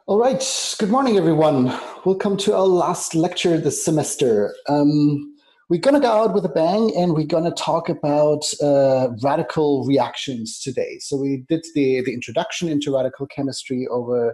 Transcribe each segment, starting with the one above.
All right, good morning, everyone. Welcome to our last lecture this semester. We're going to go out with a bang and we're going to talk about radical reactions today. So we did the introduction into radical chemistry over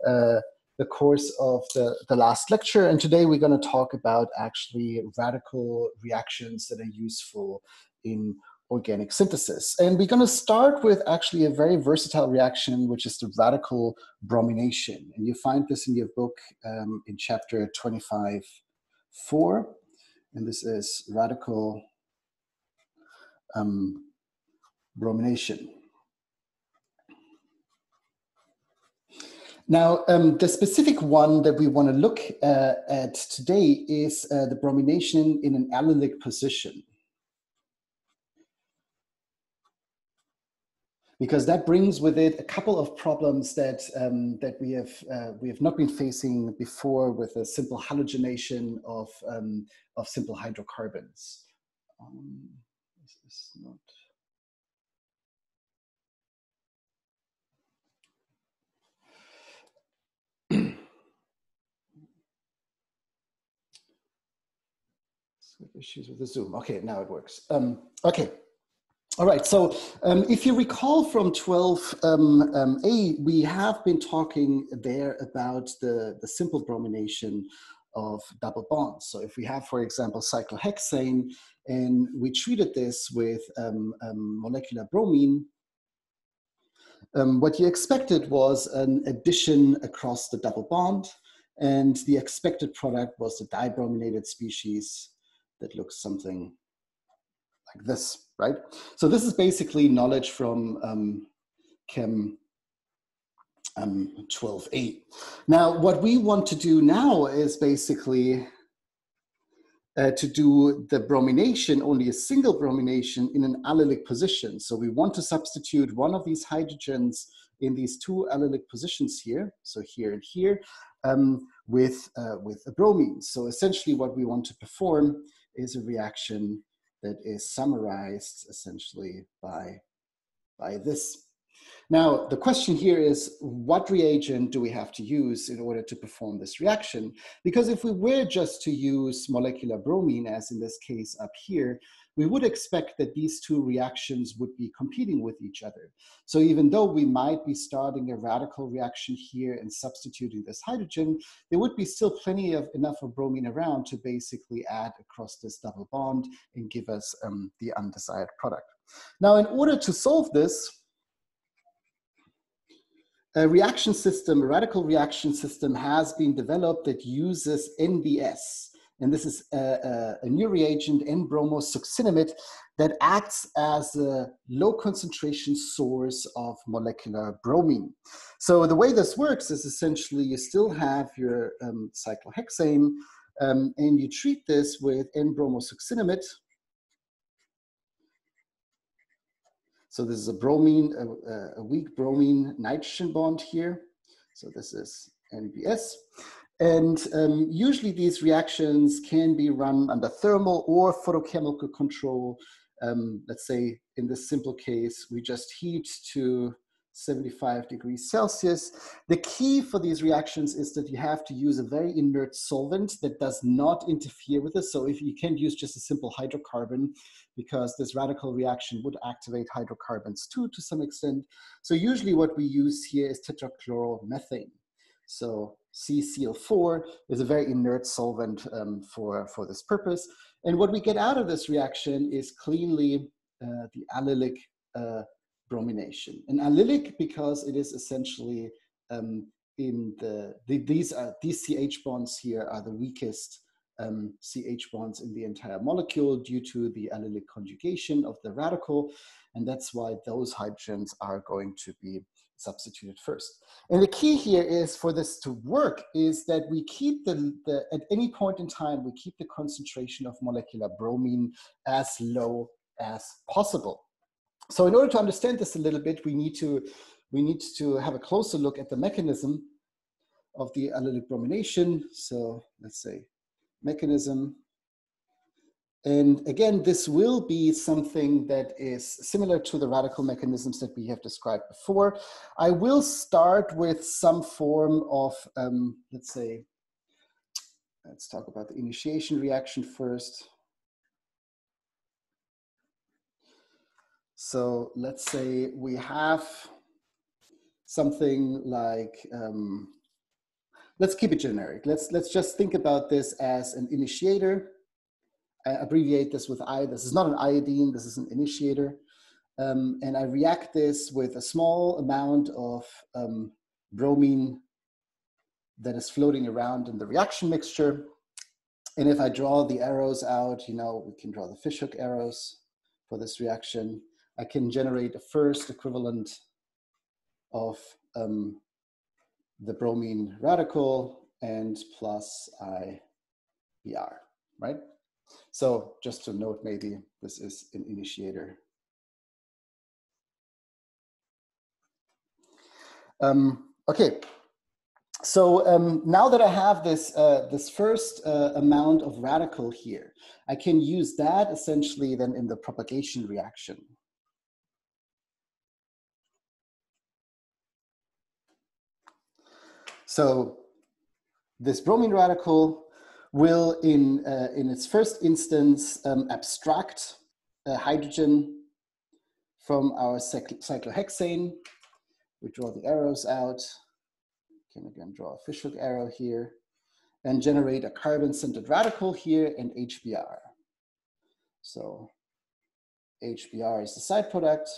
the course of the last lecture. And today we're going to talk about actually radical reactions that are useful in organic synthesis. And we're going to start with actually a very versatile reaction, which is the radical bromination. And you find this in your book in chapter 25.4. And this is radical bromination. Now, the specific one that we want to look at today is the bromination in an allylic position, because that brings with it a couple of problems that we have not been facing before with a simple halogenation of simple hydrocarbons. This is not. Issues with the Zoom. Okay, now it works. Okay. All right, so if you recall from 12a, we have been talking there about the simple bromination of double bonds. So if we have, for example, cyclohexane, and we treated this with molecular bromine, what you expected was an addition across the double bond, and the expected product was the dibrominated species that looks something like this, right? So this is basically knowledge from Chem 12a. Now, what we want to do now is basically to do the bromination, only a single bromination in an allylic position. So we want to substitute one of these hydrogens in these two allylic positions here, so here and here, with a bromine. So essentially what we want to perform is a reaction that is summarized essentially by this. Now, the question here is, what reagent do we have to use in order to perform this reaction? Because if we were just to use molecular bromine, as in this case up here, we would expect that these two reactions would be competing with each other. So even though we might be starting a radical reaction here and substituting this hydrogen, there would be still plenty of enough of bromine around to basically add across this double bond and give us the undesired product. Now, in order to solve this, a reaction system, a radical reaction system has been developed that uses NBS. And this is a new reagent, N-bromosuccinimide, that acts as a low concentration source of molecular bromine. So the way this works is essentially you still have your cyclohexane and you treat this with N-bromosuccinimide. So this is a bromine, a weak bromine nitrogen bond here. So this is NBS. And usually these reactions can be run under thermal or photochemical control. Let's say in this simple case, we just heat to 75 degrees Celsius. The key for these reactions is that you have to use a very inert solvent that does not interfere with this. So if you can't use just a simple hydrocarbon, because this radical reaction would activate hydrocarbons too to some extent. So usually what we use here is tetrachloromethane. So CCl4 is a very inert solvent for this purpose. And what we get out of this reaction is cleanly the allylic bromination. And allylic because it is essentially these CH bonds here are the weakest CH bonds in the entire molecule due to the allylic conjugation of the radical. And that's why those hydrogens are going to be substituted first. And the key here is for this to work is that we keep at any point in time, we keep the concentration of molecular bromine as low as possible. So in order to understand this a little bit, we need to have a closer look at the mechanism of the allylic bromination. So let's say mechanism And again, this will be something that is similar to the radical mechanisms that we have described before. I will start with some form of, let's talk about the initiation reaction first. So let's say we have something like, let's keep it generic. Let's just think about this as an initiator. I abbreviate this with I. This is not an iodine, this is an initiator. And I react this with a small amount of bromine that is floating around in the reaction mixture. And if I draw the arrows out, you know, we can draw the fishhook arrows for this reaction. I can generate a first equivalent of the bromine radical and plus IBr, right? So just to note, maybe this is an initiator. Okay, so now that I have this, this first amount of radical here, I can use that essentially then in the propagation reaction. So this bromine radical will in its first instance abstract hydrogen from our cyclohexane. We draw the arrows out. Can again draw a fishhook arrow here and generate a carbon-centered radical here and HBr. So HBr is the side product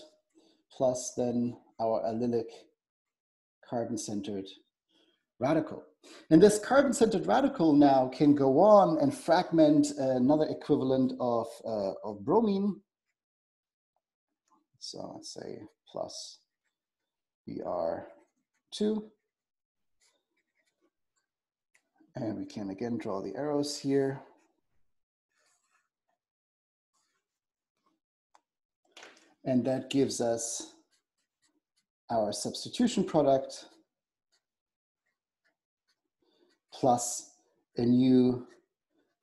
plus then our allylic carbon-centered radical. And this carbon-centered radical now can go on and fragment another equivalent of bromine. So let's say plus Br2. And we can again draw the arrows here. And that gives us our substitution product plus a new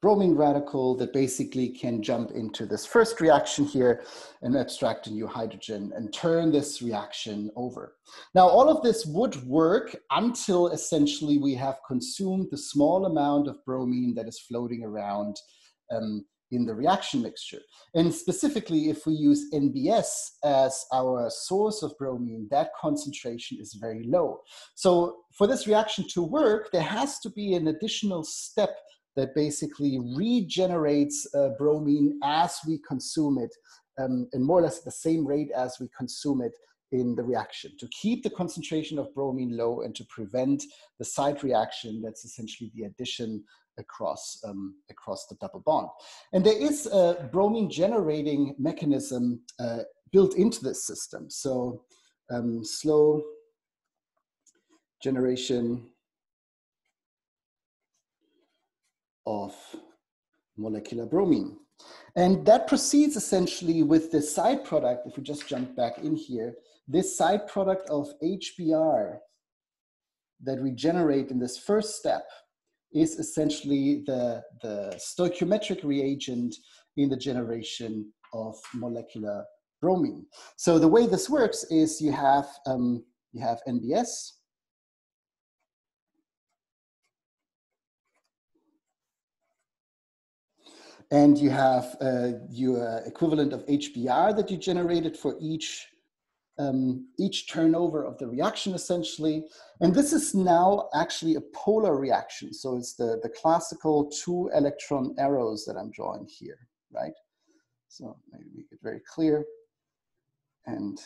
bromine radical that basically can jump into this first reaction here and abstract a new hydrogen and turn this reaction over. Now, all of this would work until essentially we have consumed the small amount of bromine that is floating around in the reaction mixture. And specifically, if we use NBS as our source of bromine, that concentration is very low. So for this reaction to work, there has to be an additional step that basically regenerates bromine as we consume it, and more or less at the same rate as we consume it in the reaction, to keep the concentration of bromine low and to prevent the side reaction that's essentially the addition across the double bond. And there is a bromine generating mechanism built into this system. So slow generation of molecular bromine. And that proceeds essentially with the side product. If we just jump back in here, this side product of HBr that we generate in this first step is essentially the stoichiometric reagent in the generation of molecular bromine. So the way this works is you have NBS, and you have your equivalent of HBr that you generated for each turnover of the reaction, essentially. And this is now actually a polar reaction. So it's the classical 2 electron arrows that I'm drawing here, right? So maybe make it very clear. And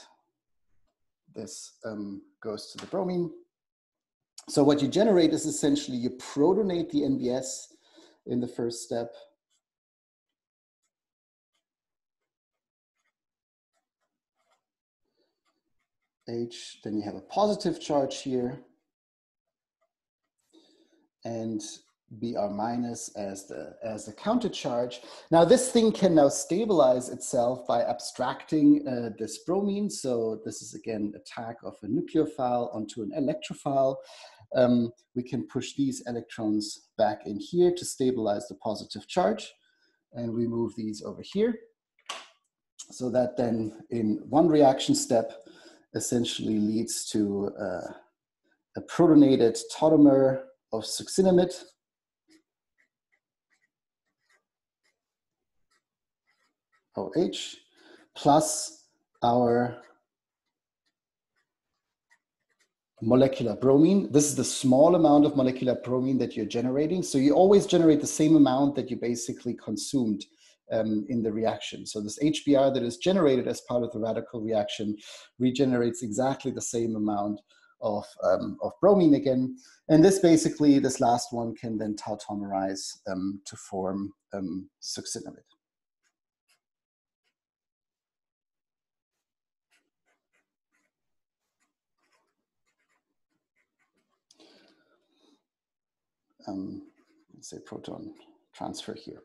this goes to the bromine. So what you generate is essentially you protonate the NBS in the first step. H, then you have a positive charge here, and Br minus as the counter charge. Now this thing can now stabilize itself by abstracting this bromine. So this is again a tag of a nucleophile onto an electrophile. We can push these electrons back in here to stabilize the positive charge. and we move these over here. So that then in one reaction step essentially leads to a protonated tautomer of succinimide, OH, plus our molecular bromine. This is the small amount of molecular bromine that you're generating. So you always generate the same amount that you basically consumed in the reaction. So this HBr that is generated as part of the radical reaction regenerates exactly the same amount of bromine again. And this basically, this last one can then tautomerize to form succinimide. Let's say proton transfer here.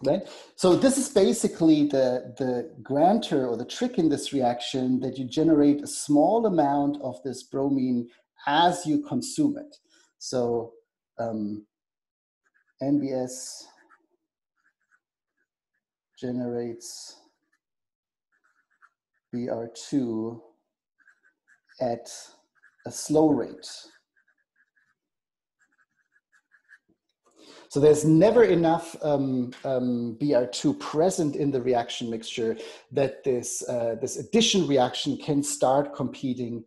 Right? So this is basically the grantor or the trick in this reaction, that you generate a small amount of this bromine as you consume it. So NBS generates Br2 at a slow rate. So there's never enough Br2 present in the reaction mixture that this addition reaction can start competing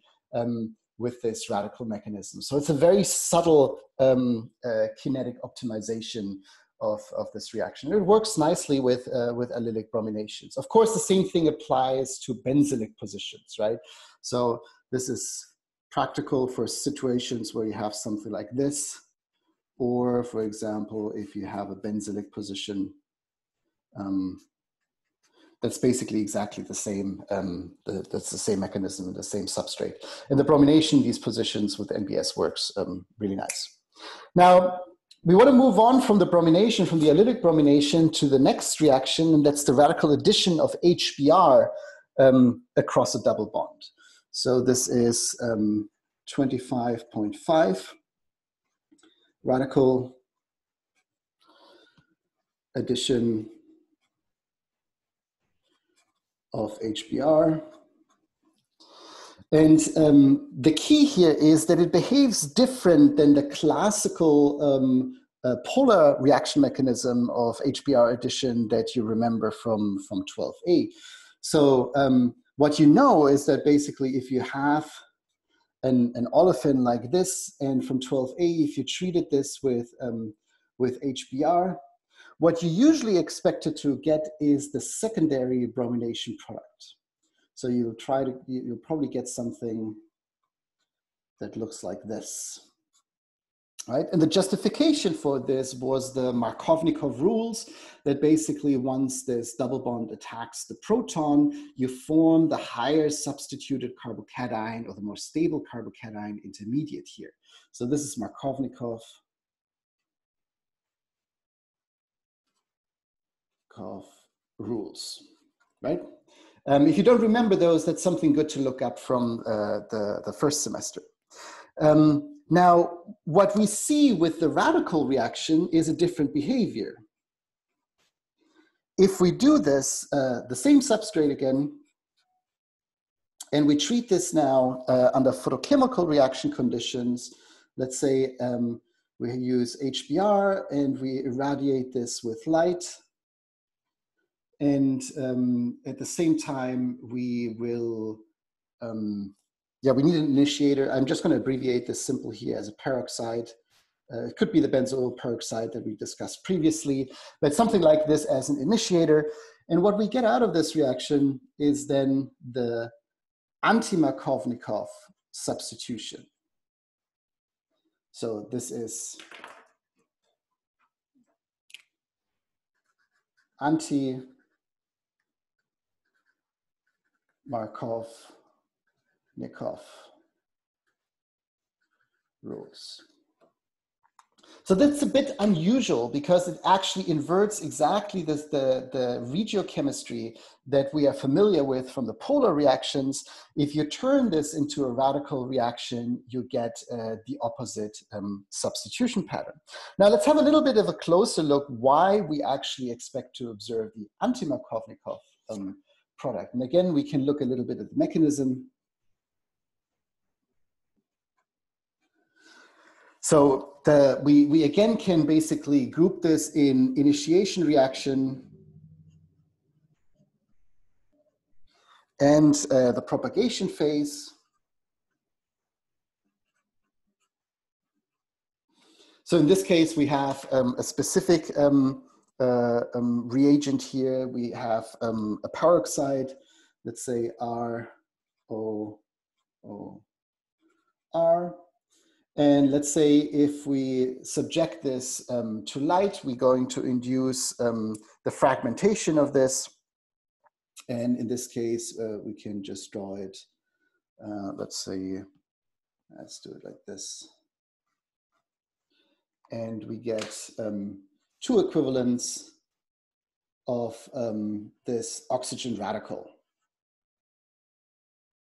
with this radical mechanism. So it's a very subtle kinetic optimization of this reaction. It works nicely with allylic brominations. Of course, the same thing applies to benzylic positions, right? So this is practical for situations where you have something like this. Or, for example, if you have a benzylic position, that's basically exactly the same. That's the same mechanism and the same substrate. In the bromination, these positions with NBS works really nice. Now, we want to move on from the bromination, from the allylic bromination, to the next reaction, and that's the radical addition of HBr across a double bond. So this is 25.5. Radical addition of HBr. And the key here is that it behaves different than the classical polar reaction mechanism of HBr addition that you remember from 12A. So what you know is that basically if you have an olefin like this, and from 12A, if you treated this with HBr, what you usually expected to get is the secondary bromination product. So you'll probably get something that looks like this, right? And the justification for this was the Markovnikov rules, that basically once this double bond attacks the proton, you form the higher substituted carbocation or the more stable carbocation intermediate here. So this is Markovnikov rules, right? If you don't remember those, that's something good to look up from the first semester. Now, what we see with the radical reaction is a different behavior. If we do this, the same substrate again, and we treat this now under photochemical reaction conditions, let's say we use HBr and we irradiate this with light. And at the same time, we will, we need an initiator. I'm just going to abbreviate this simple here as a peroxide. It could be the benzoyl peroxide that we discussed previously, but something like this as an initiator. And what we get out of this reaction is then the anti-Markovnikov substitution. So this is anti-Markovnikov rules. So that's a bit unusual because it actually inverts exactly this, the regiochemistry that we are familiar with from the polar reactions. If you turn this into a radical reaction, you get the opposite substitution pattern. Now let's have a little bit of a closer look why we actually expect to observe the anti-Markovnikov product. And again, we can look a little bit at the mechanism. So we again can basically group this in initiation reaction and the propagation phase. So in this case, we have a specific reagent here. We have a peroxide, let's say ROOR. And let's say if we subject this to light, we're going to induce the fragmentation of this. And in this case, we can just draw it, let's say, let's do it like this. And we get two equivalents of this oxygen radical.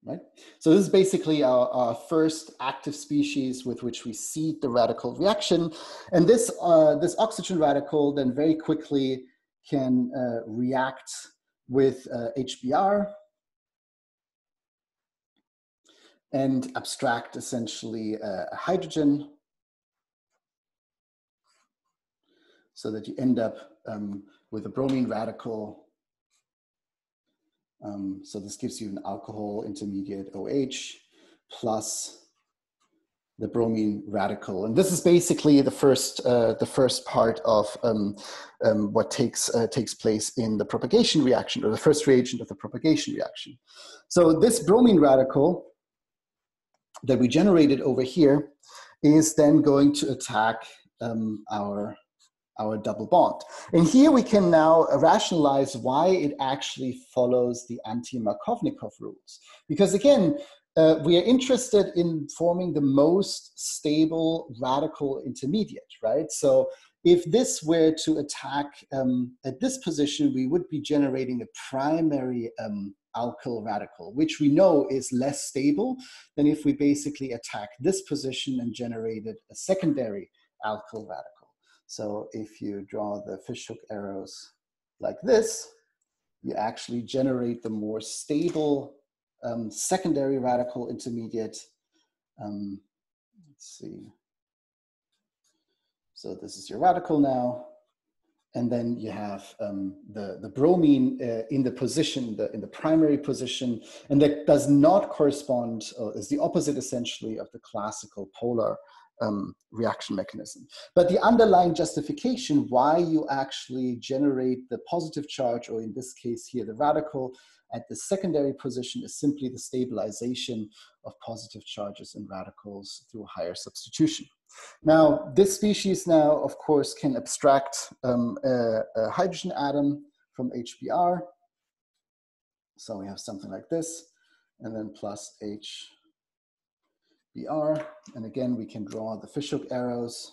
Right? So this is basically our first active species with which we seed the radical reaction. And this oxygen radical then very quickly can react with HBr and abstract essentially a hydrogen so that you end up with a bromine radical. So this gives you an alcohol intermediate OH plus the bromine radical. And this is basically the first part of what takes place in the propagation reaction, or the first reagent of the propagation reaction. So this bromine radical that we generated over here is then going to attack our double bond. And here we can now rationalize why it actually follows the anti-Markovnikov rules. Because again, we are interested in forming the most stable radical intermediate, right? So if this were to attack at this position, we would be generating a primary alkyl radical, which we know is less stable than if we basically attack this position and generated a secondary alkyl radical. So if you draw the fishhook arrows like this, you actually generate the more stable secondary radical intermediate. Let's see. So this is your radical now. And then you have the bromine in the position, in the primary position, and that does not correspond, or is the opposite essentially of the classical polar reaction mechanism. But the underlying justification why you actually generate the positive charge, or in this case here, the radical at the secondary position, is simply the stabilization of positive charges and radicals through higher substitution. Now, this species now, of course, can abstract a hydrogen atom from HBr. So we have something like this, and then plus HBr. And again, we can draw the fishhook arrows.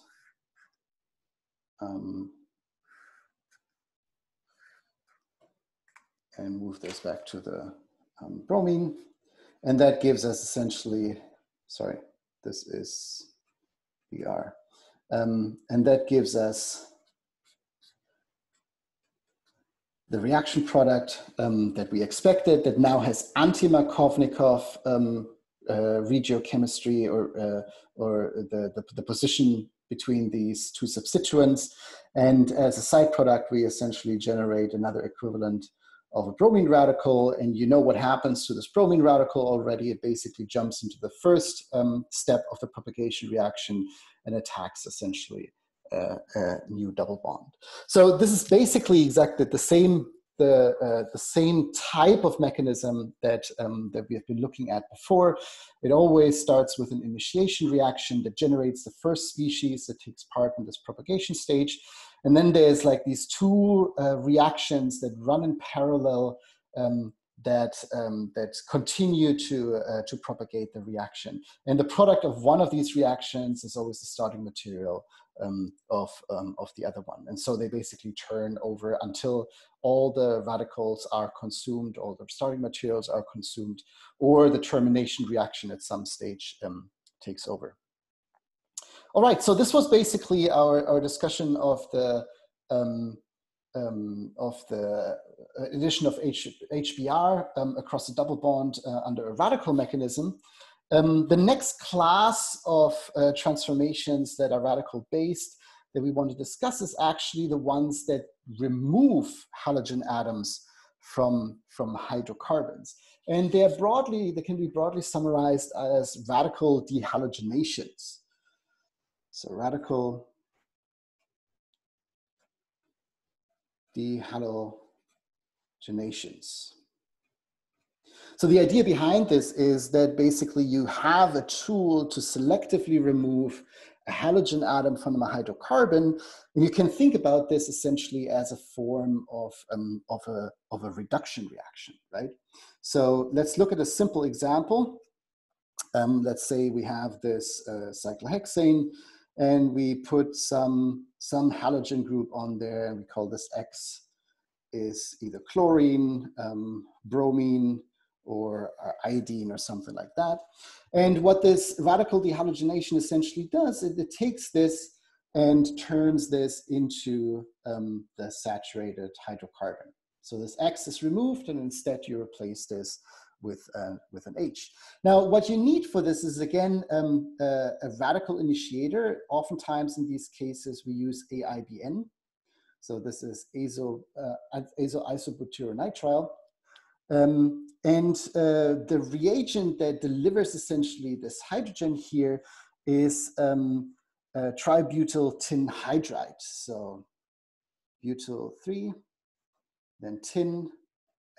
And move this back to the bromine. And that gives us essentially, sorry, this is Br. And that gives us the reaction product that we expected, that now has anti-Markovnikov regiochemistry, or the position between these two substituents. And as a side product, we essentially generate another equivalent of a bromine radical. And you know what happens to this bromine radical already. It basically jumps into the first step of the propagation reaction and attacks essentially a new double bond. So this is basically exactly the same type of mechanism that we have been looking at before. It always starts with an initiation reaction that generates the first species that takes part in this propagation stage. And then there's like these two reactions that run in parallel that continue to propagate the reaction. And the product of one of these reactions is always the starting material of the other one. And so they basically turn over until all the radicals are consumed, all the starting materials are consumed, or the termination reaction at some stage takes over. All right, so this was basically our discussion of the addition of HBr across a double bond under a radical mechanism. The next class of transformations that are radical based that we want to discuss is actually the ones that remove halogen atoms from hydrocarbons. And they can be broadly summarized as radical dehalogenations. So radical dehalogenations. So the idea behind this is that basically you have a tool to selectively remove a halogen atom from a hydrocarbon, and you can think about this essentially as a form of a reduction reaction, right? So let's look at a simple example. Let's say we have this cyclohexane, and we put some halogen group on there, and we call this X is either chlorine, bromine, or iodine or something like that. And what this radical dehalogenation essentially does is it takes this and turns this into the saturated hydrocarbon. So this X is removed, and instead you replace this with an H. Now, what you need for this is, again, a radical initiator. Oftentimes in these cases, we use AIBN. So this is isobutyronitrile. And the reagent that delivers essentially this hydrogen here is tributyl tin hydride. So butyl 3, then tin,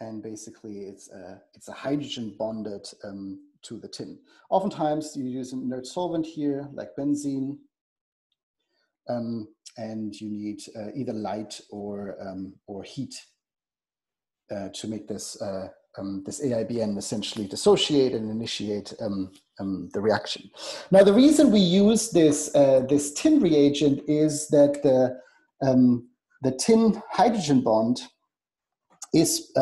and basically it's a hydrogen bonded to the tin. Oftentimes you use an inert solvent here, like benzene, and you need either light or heat to make this this AIBN essentially dissociate and initiate the reaction. Now, the reason we use this this tin reagent is that the tin hydrogen bond is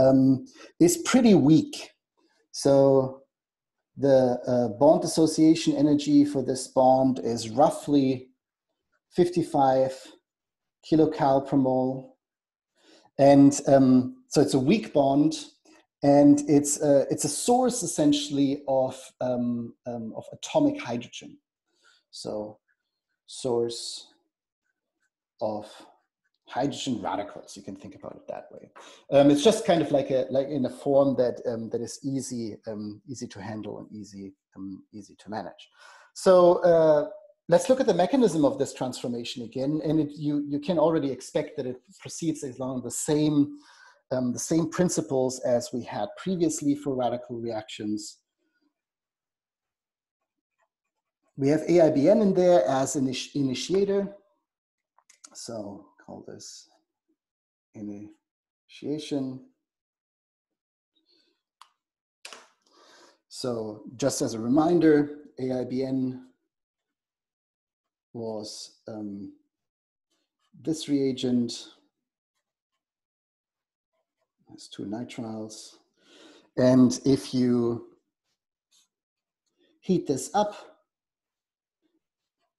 pretty weak. So the bond dissociation energy for this bond is roughly 55 kilocal per mole, and so it's a weak bond, and it's a source essentially of atomic hydrogen. So source of hydrogen radicals, you can think about it that way. It's just kind of like in a form that that is easy to handle and easy to manage. So let's look at the mechanism of this transformation again, and you can already expect that it proceeds along the same principles as we had previously for radical reactions. We have AIBN in there as an initiator, so call this initiation. So just as a reminder, AIBN was this reagent. There's two nitriles. And if you heat this up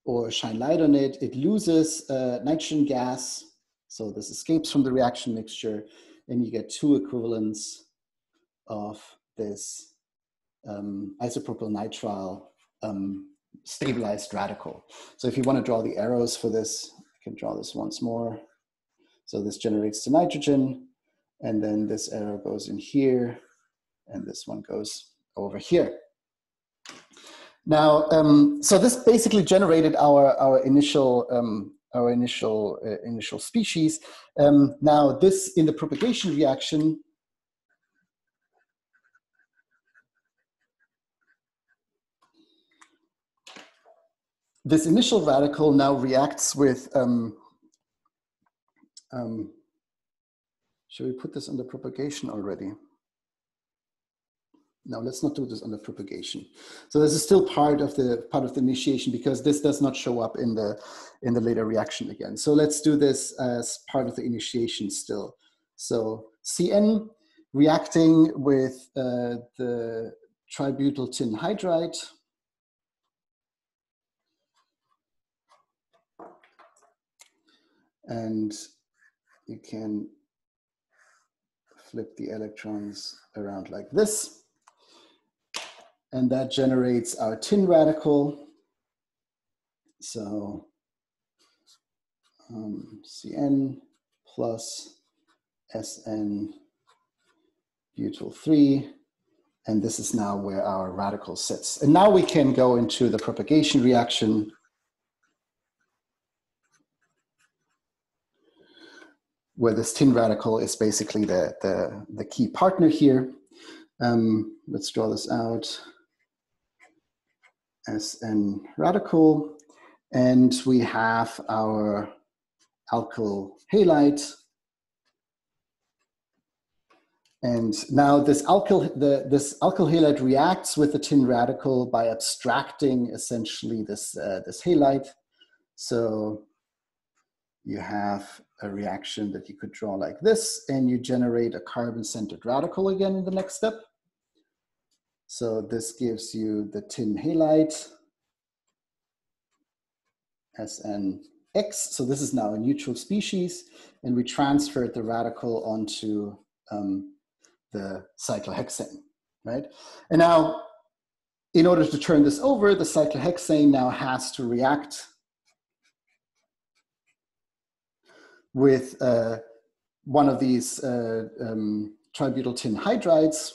or shine light on it, it loses nitrogen gas. So this escapes from the reaction mixture, and you get two equivalents of this isopropyl nitrile stabilized radical. So if you want to draw the arrows for this, I can draw this once more. So this generates the nitrogen, and then this arrow goes in here, and this one goes over here. Now, so this basically generated our initial species. Now, this in the propagation reaction, this initial radical now reacts with. Should we put this under propagation already? No, let's not do this under propagation. So this is still part of the initiation, because this does not show up in the later reaction again. So let's do this as part of the initiation still. So CN reacting with the tributyl tin hydride. And you can flip the electrons around like this. And that generates our tin radical. So CN plus SN butyl 3. And this is now where our radical sits. And now we can go into the propagation reaction. Where this tin radical is basically the key partner here. Let's draw this out. SN radical, and we have our alkyl halide. And now this alkyl halide reacts with the tin radical by abstracting essentially this halide. So you have a reaction that you could draw like this, and you generate a carbon-centered radical again in the next step. So this gives you the tin halide, SNX. So this is now a neutral species, and we transferred the radical onto the cyclohexane, right? And now, in order to turn this over, the cyclohexane now has to react with one of these tributyl tin hydrides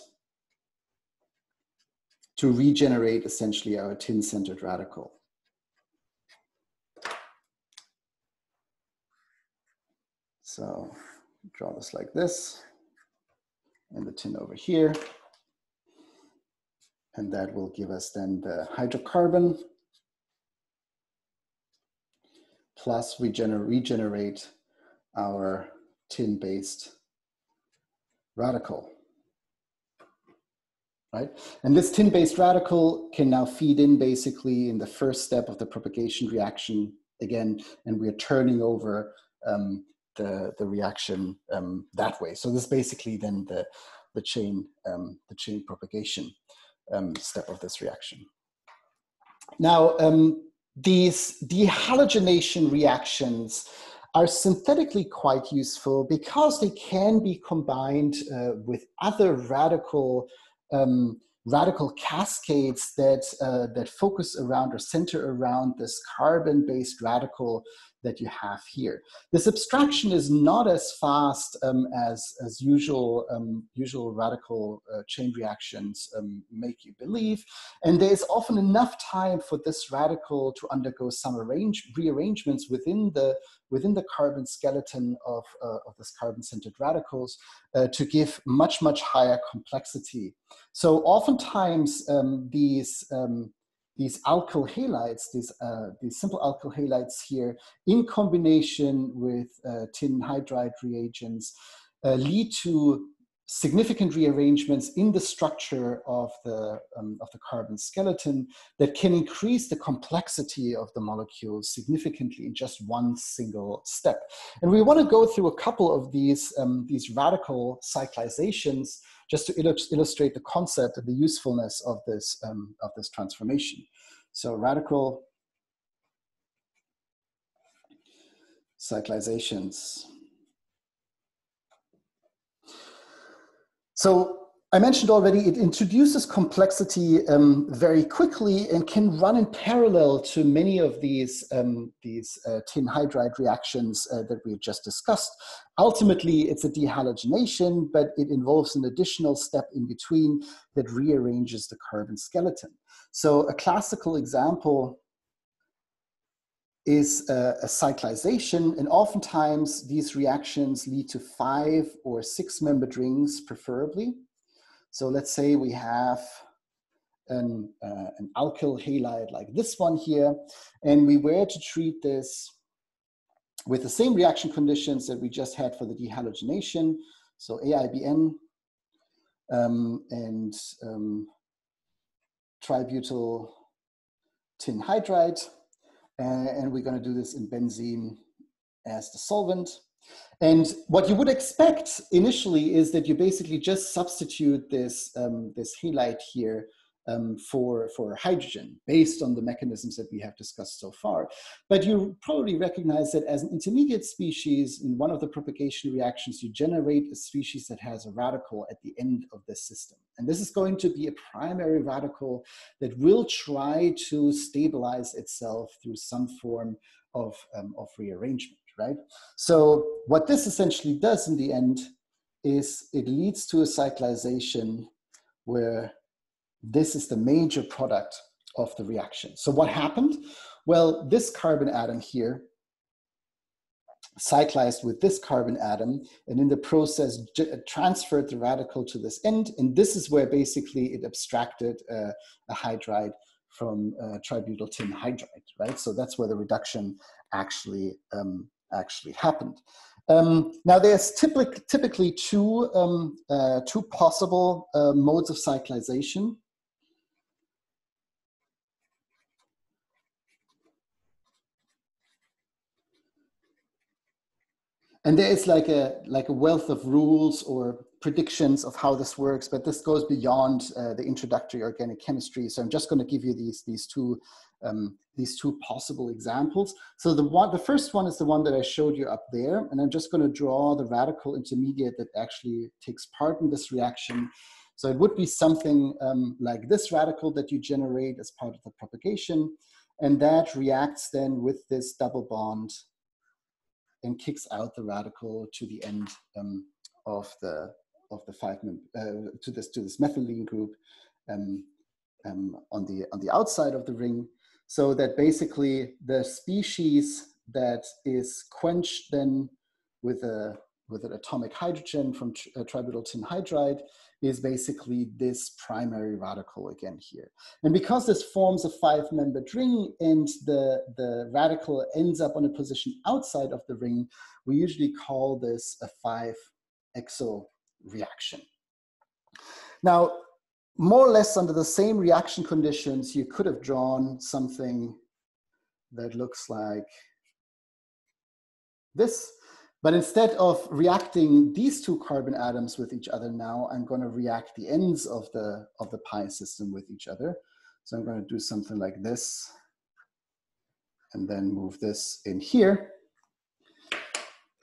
to regenerate essentially our tin-centered radical. So draw this like this, and the tin over here. And that will give us then the hydrocarbon, plus we regenerate our tin-based radical. Right? And this tin-based radical can now feed in basically in the first step of the propagation reaction again, and we're turning over the reaction that way. So this is basically then the chain propagation step of this reaction. Now, these dehalogenation reactions are synthetically quite useful because they can be combined with other radical cascades that focus around or center around this carbon-based radical that you have here. This abstraction is not as fast as usual radical chain reactions make you believe, and there is often enough time for this radical to undergo some rearrangements within the carbon skeleton of this carbon-centered radicals to give much higher complexity. So oftentimes these alkyl halides, these simple alkyl halides here, in combination with tin hydride reagents, lead to significant rearrangements in the structure of the carbon skeleton that can increase the complexity of the molecule significantly in just one single step. And we want to go through a couple of these radical cyclizations just to illustrate the concept and the usefulness of this transformation. So radical cyclizations. So I mentioned already, it introduces complexity very quickly and can run in parallel to many of these tin hydride reactions that we just discussed. Ultimately, it's a dehalogenation, but it involves an additional step in between that rearranges the carbon skeleton. So a classical example is a cyclization, and oftentimes these reactions lead to 5 or 6 membered rings, preferably. So let's say we have an alkyl halide like this one here, and we were to treat this with the same reaction conditions that we just had for the dehalogenation. So AIBN and tributyl tin hydride. And we're going to do this in benzene as the solvent. And what you would expect initially is that you basically just substitute this, this halide here for hydrogen based on the mechanisms that we have discussed so far. But you probably recognize that as an intermediate species, in one of the propagation reactions, you generate a species that has a radical at the end of this system. And this is going to be a primary radical that will try to stabilize itself through some form of rearrangement, right? So what this essentially does in the end is it leads to a cyclization where this is the major product of the reaction. So what happened? Well, this carbon atom here cyclized with this carbon atom, and in the process transferred the radical to this end. And this is where basically it abstracted a hydride from tributyl tin hydride, right? So that's where the reduction actually happened. Now there's typically two possible modes of cyclization. And there is like a wealth of rules or predictions of how this works, but this goes beyond the introductory organic chemistry. So I'm just going to give you these two possible examples. So the first one is the one that I showed you up there, and I'm just going to draw the radical intermediate that actually takes part in this reaction. So it would be something like this radical that you generate as part of the propagation, and that reacts then with this double bond and kicks out the radical to the end of the to this methylene group on the outside of the ring, so that basically the species that is quenched then with an atomic hydrogen from tributyl tin hydride is basically this primary radical again here. And because this forms a 5-membered ring and the radical ends up on a position outside of the ring, we usually call this a 5-exo reaction. Now, more or less under the same reaction conditions, you could have drawn something that looks like this. But instead of reacting these two carbon atoms with each other now, I'm going to react the ends of the pi system with each other. So I'm going to do something like this, and then move this in here.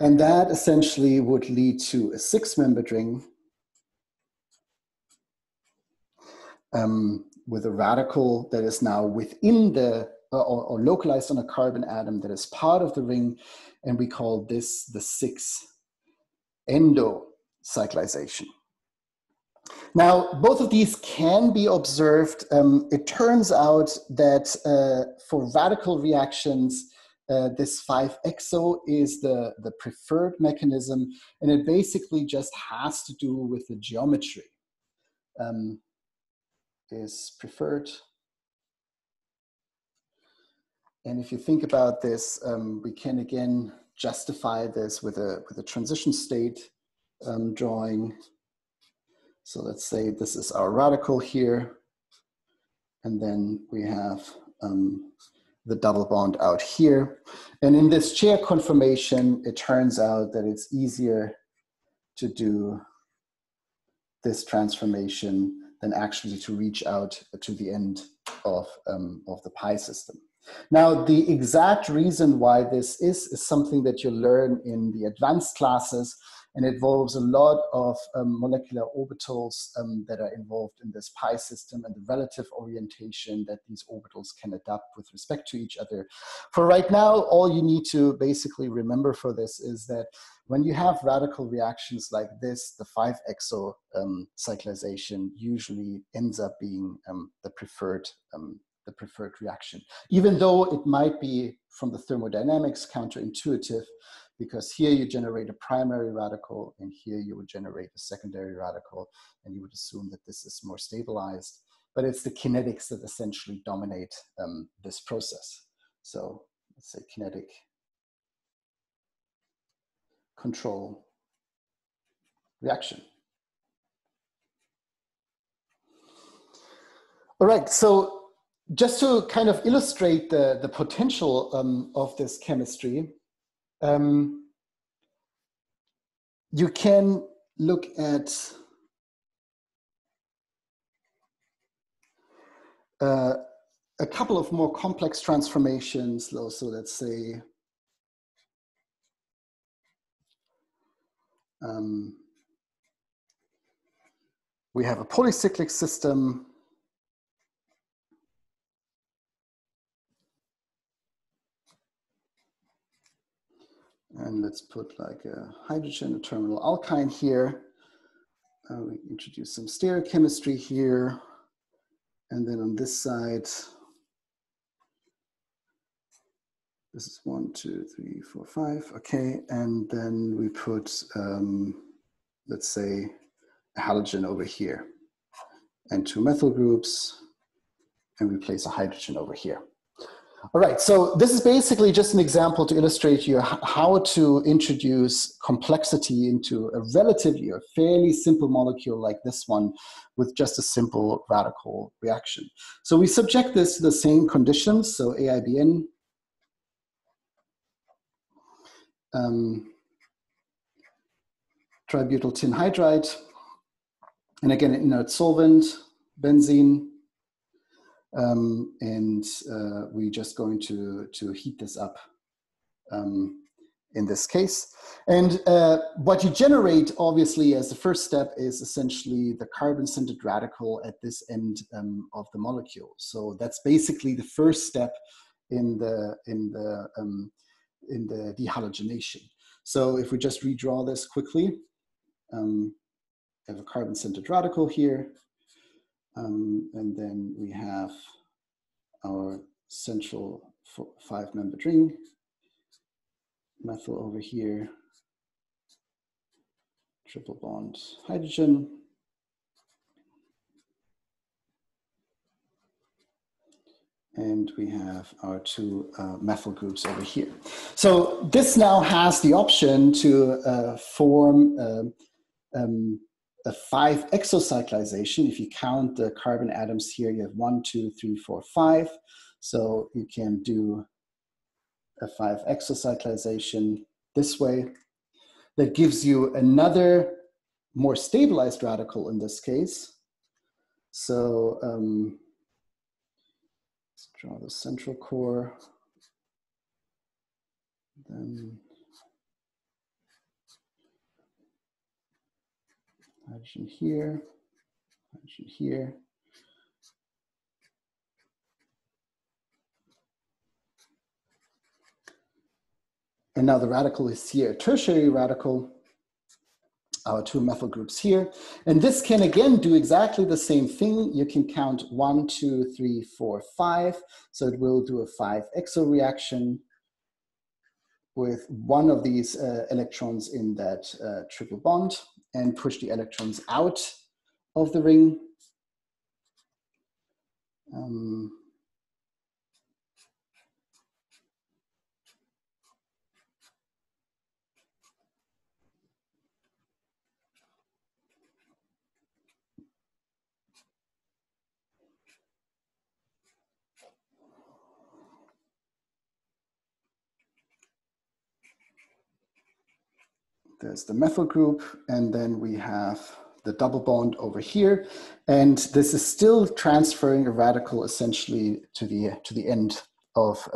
And that essentially would lead to a 6-membered ring with a radical that is now within the, or localized on a carbon atom that is part of the ring. And we call this the 6-endo cyclization. Now, both of these can be observed. It turns out that for radical reactions, this 5-exo is the preferred mechanism, and it basically just has to do with the geometry. Is preferred. And if you think about this, we can again justify this with a transition state drawing. So let's say this is our radical here, and then we have the double bond out here. And in this chair conformation, it turns out that it's easier to do this transformation than actually to reach out to the end of the pi system. Now, the exact reason why this is something that you learn in the advanced classes, and it involves a lot of molecular orbitals that are involved in this pi system and the relative orientation that these orbitals can adapt with respect to each other. For right now, all you need to basically remember for this is that when you have radical reactions like this, the 5-exo cyclization usually ends up being the preferred reaction, even though it might be from the thermodynamics counterintuitive, because here you generate a primary radical and here you would generate a secondary radical, and you would assume that this is more stabilized, but it's the kinetics that essentially dominate this process. So let's say kinetic control reaction. All right, so just to kind of illustrate the potential of this chemistry, you can look at a couple of more complex transformations. So let's say we have a polycyclic system. And let's put like a hydrogen, a terminal alkyne here. We introduce some stereochemistry here. And then on this side, this is 1, 2, 3, 4, 5. Okay, and then we put, let's say, a halogen over here and 2 methyl groups, and we place a hydrogen over here. All right, so this is basically just an example to illustrate you how to introduce complexity into a relatively or fairly simple molecule like this one with just a simple radical reaction. So we subject this to the same conditions, so AIBN, tributyl tin hydride, and again, inert solvent, benzene, and we're just going to heat this up in this case. And what you generate, obviously, as the first step is essentially the carbon-centered radical at this end of the molecule. So that's basically the first step in the dehalogenation. So if we just redraw this quickly, we have a carbon-centered radical here. And then we have our central 5-membered ring, methyl over here, triple bond hydrogen. And we have our 2 methyl groups over here. So this now has the option to form a 5 exocyclization. If you count the carbon atoms here, you have 1, 2, 3, 4, 5. So you can do a 5 exocyclization this way. That gives you another more stabilized radical in this case. So let's draw the central core. Then hydrogen here, hydrogen here. And now the radical is here, a tertiary radical, our 2 methyl groups here. And this can again do exactly the same thing. You can count 1, 2, 3, 4, 5. So it will do a 5 exo reaction with one of these electrons in that triple bond and push the electrons out of the ring. There's the methyl group, and then we have the double bond over here. And this is still transferring a radical essentially to the end of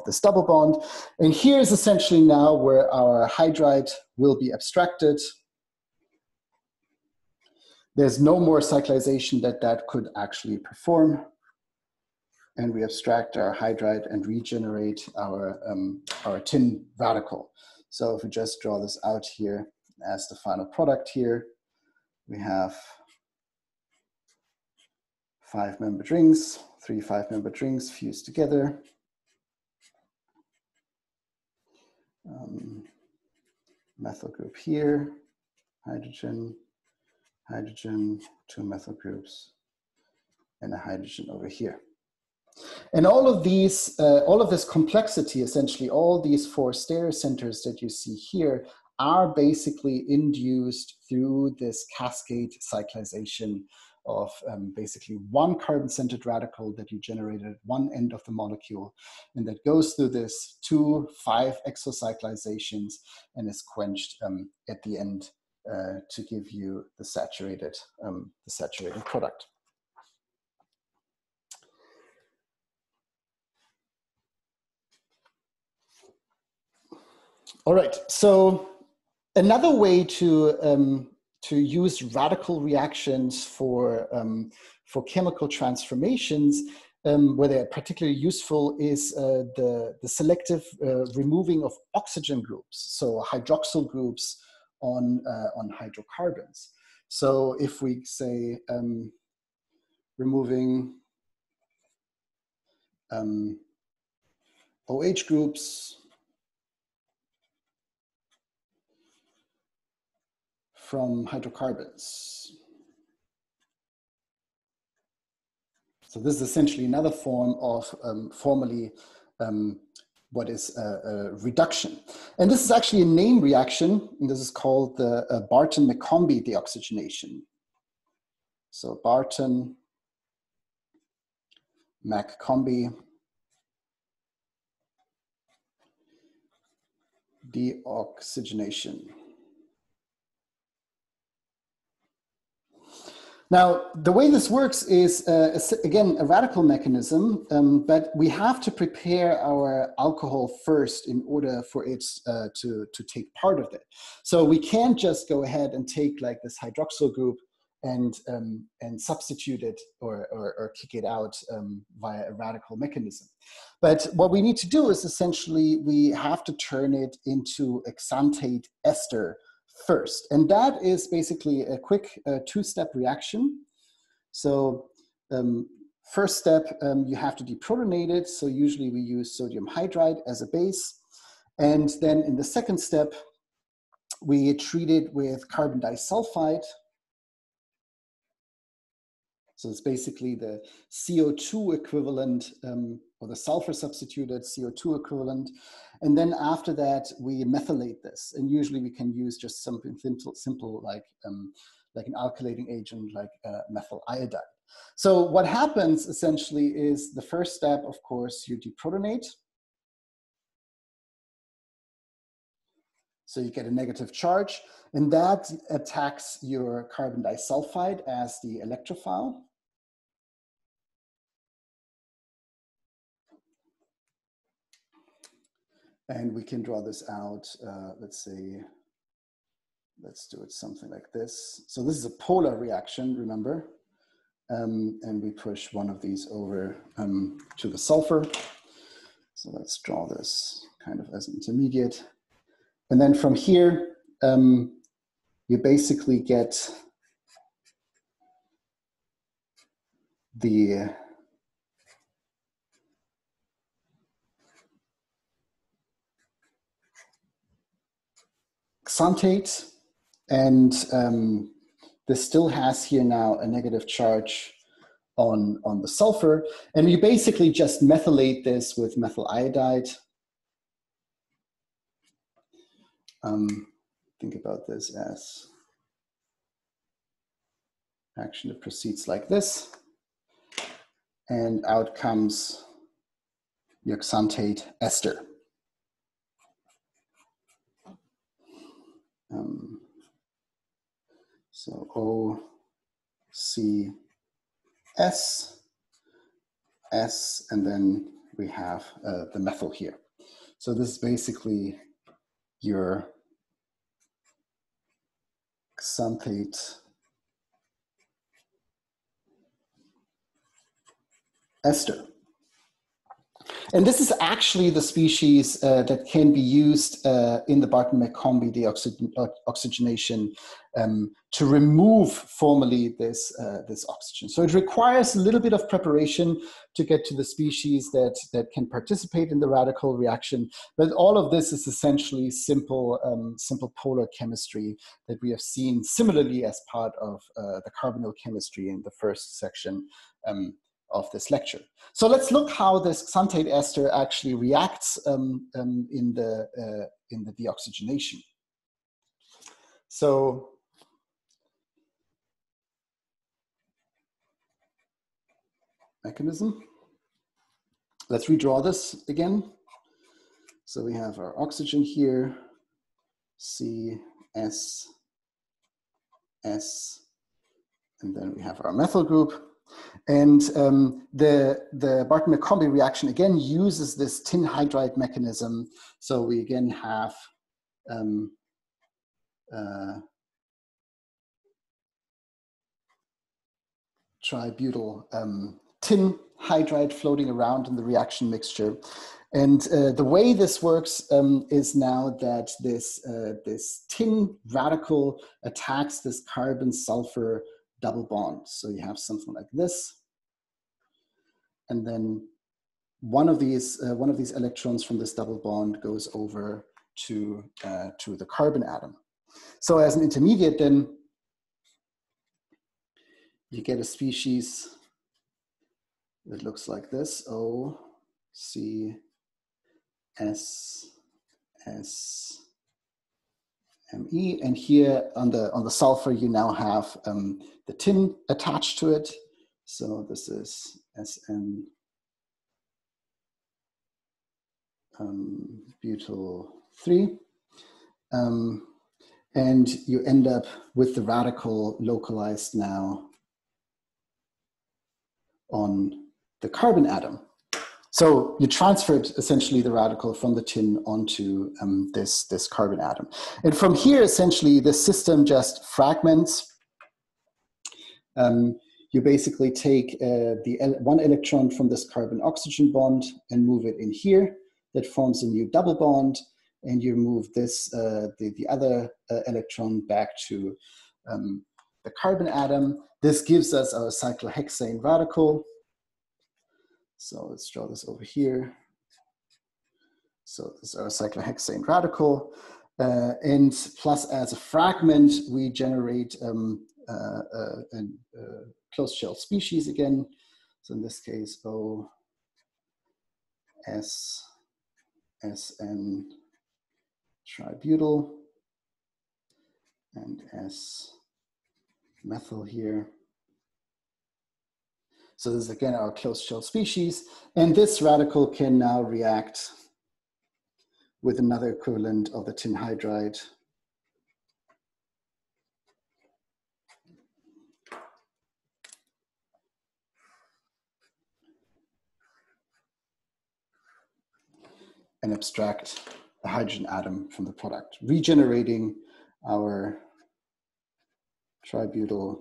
this double bond. And here's essentially now where our hydride will be abstracted. There's no more cyclization that could actually perform. And we abstract our hydride and regenerate our tin radical. So if we just draw this out here as the final product here, we have 5-membered rings, 3 5-membered rings fused together. Methyl group here, hydrogen, hydrogen, 2 methyl groups, and a hydrogen over here. And all of this complexity, essentially all these 4 stereocenters that you see here are basically induced through this cascade cyclization basically one carbon-centered radical that you generated at one end of the molecule, and that goes through this 2,5 exocyclizations and is quenched at the end to give you the saturated product. All right, so another way to use radical reactions for chemical transformations, where they're particularly useful, is the selective removing of oxygen groups, so hydroxyl groups on hydrocarbons. So if we say removing OH groups from hydrocarbons. So this is essentially another form of formally what is a reduction. And this is actually a name reaction, and this is called the Barton-McCombie deoxygenation. So Barton-McCombie deoxygenation. Now, the way this works is, again, a radical mechanism, but we have to prepare our alcohol first in order for it to take part of it. So we can't just go ahead and take like this hydroxyl group and substitute it or kick it out via a radical mechanism. But what we need to do is essentially we have to turn it into a xanthate ester first. And that is basically a quick two-step reaction. So first step, you have to deprotonate it. So usually we use sodium hydride as a base. And then in the second step, we treat it with carbon disulfide. So it's basically the CO2 equivalent, or the sulfur substituted CO2 equivalent. And then after that, we methylate this. And usually we can use just something simple like an alkylating agent like methyl iodide. So what happens essentially is the first step, of course, you deprotonate. So you get a negative charge, and that attacks your carbon disulfide as the electrophile. And we can draw this out, let's say, let's do it something like this. So this is a polar reaction, remember? And we push one of these over to the sulfur. So let's draw this kind of as an intermediate. And then from here, you basically get the xanthate, and this still has here now a negative charge on the sulfur. And you basically just methylate this with methyl iodide. Think about this as action that proceeds like this. And out comes your xanthate ester. So O, C, S, S, and then we have the methyl here. So this is basically your xanthate ester. And this is actually the species that can be used in the Barton-McCombie deoxygenation to remove formally this oxygen. So it requires a little bit of preparation to get to the species that can participate in the radical reaction. But all of this is essentially simple polar chemistry that we have seen similarly as part of the carbonyl chemistry in the first section of this lecture. So let's look how this xanthate ester actually reacts in the deoxygenation. So mechanism. Let's redraw this again. So we have our oxygen here, C, S, S, and then we have our methyl group. And the Barton-McCombie reaction again uses this tin hydride mechanism. So we again have tributyl tin hydride floating around in the reaction mixture. And the way this works is now that this tin radical attacks this carbon-sulfur double bond. So you have something like this. And then one of these electrons from this double bond goes over to the carbon atom. So as an intermediate, then you get a species that looks like this: O, C, S, S, M, E. And here on the sulfur, you now have the tin attached to it. So this is SN butyl 3. And you end up with the radical localized now on the carbon atom. So you transferred essentially the radical from the tin onto this carbon atom. And from here, essentially, the system just fragments. You basically take the one electron from this carbon-oxygen bond and move it in here. That forms a new double bond. And you move this, the other electron back to the carbon atom. This gives us our cyclohexane radical. So let's draw this over here. So this is our cyclohexane radical. And plus, as a fragment, we generate a closed shell species again. So in this case, O, S, SN tributyl, and S methyl here. So this is again our closed shell species. And this radical can now react with another equivalent of the tin hydride. And abstract the hydrogen atom from the product, regenerating our tributyl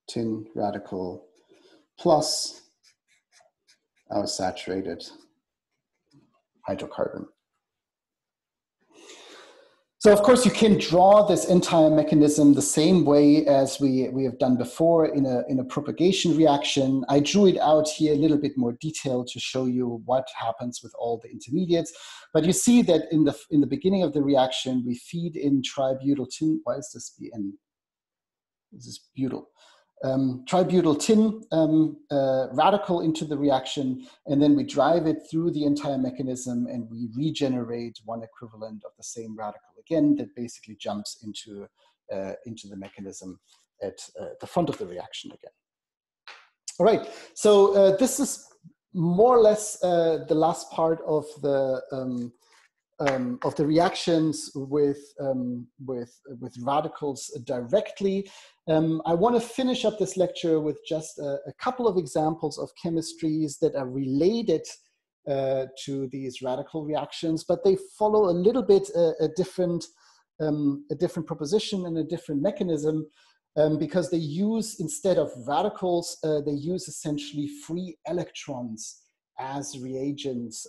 tin radical plus our saturated hydrocarbon. So of course you can draw this entire mechanism the same way as we have done before in a propagation reaction. I drew it out here a little bit more detailed to show you what happens with all the intermediates. But you see that in the beginning of the reaction, we feed in tributyl tin. Why is this BN? This is butyl. Tributyl tin radical into the reaction, and then we drive it through the entire mechanism and we regenerate one equivalent of the same radical again that basically jumps into the mechanism at the front of the reaction again. All right, so this is more or less the last part of the reactions with radicals directly. I want to finish up this lecture with just a couple of examples of chemistries that are related to these radical reactions, but they follow a little bit a different proposition and a different mechanism, because they use, instead of radicals, they use essentially free electrons as reagents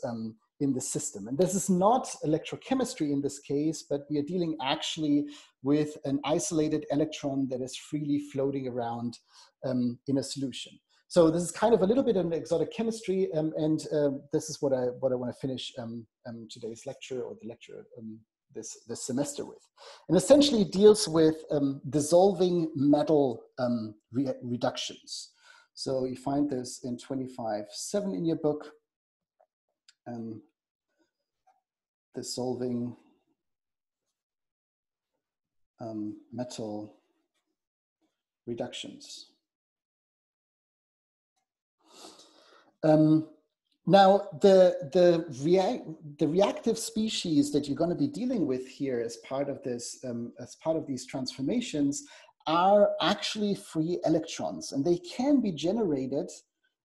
in the system. And this is not electrochemistry in this case, but we are dealing actually with an isolated electron that is freely floating around in a solution. So this is kind of a little bit of an exotic chemistry, and this is what I want to finish today's lecture, or the lecture this semester with. And essentially it deals with dissolving metal reductions. So you find this in 25.7 in your book. Dissolving metal reductions. Now, the reactive species that you're going to be dealing with here as part of this, as part of these transformations, are actually free electrons, and they can be generated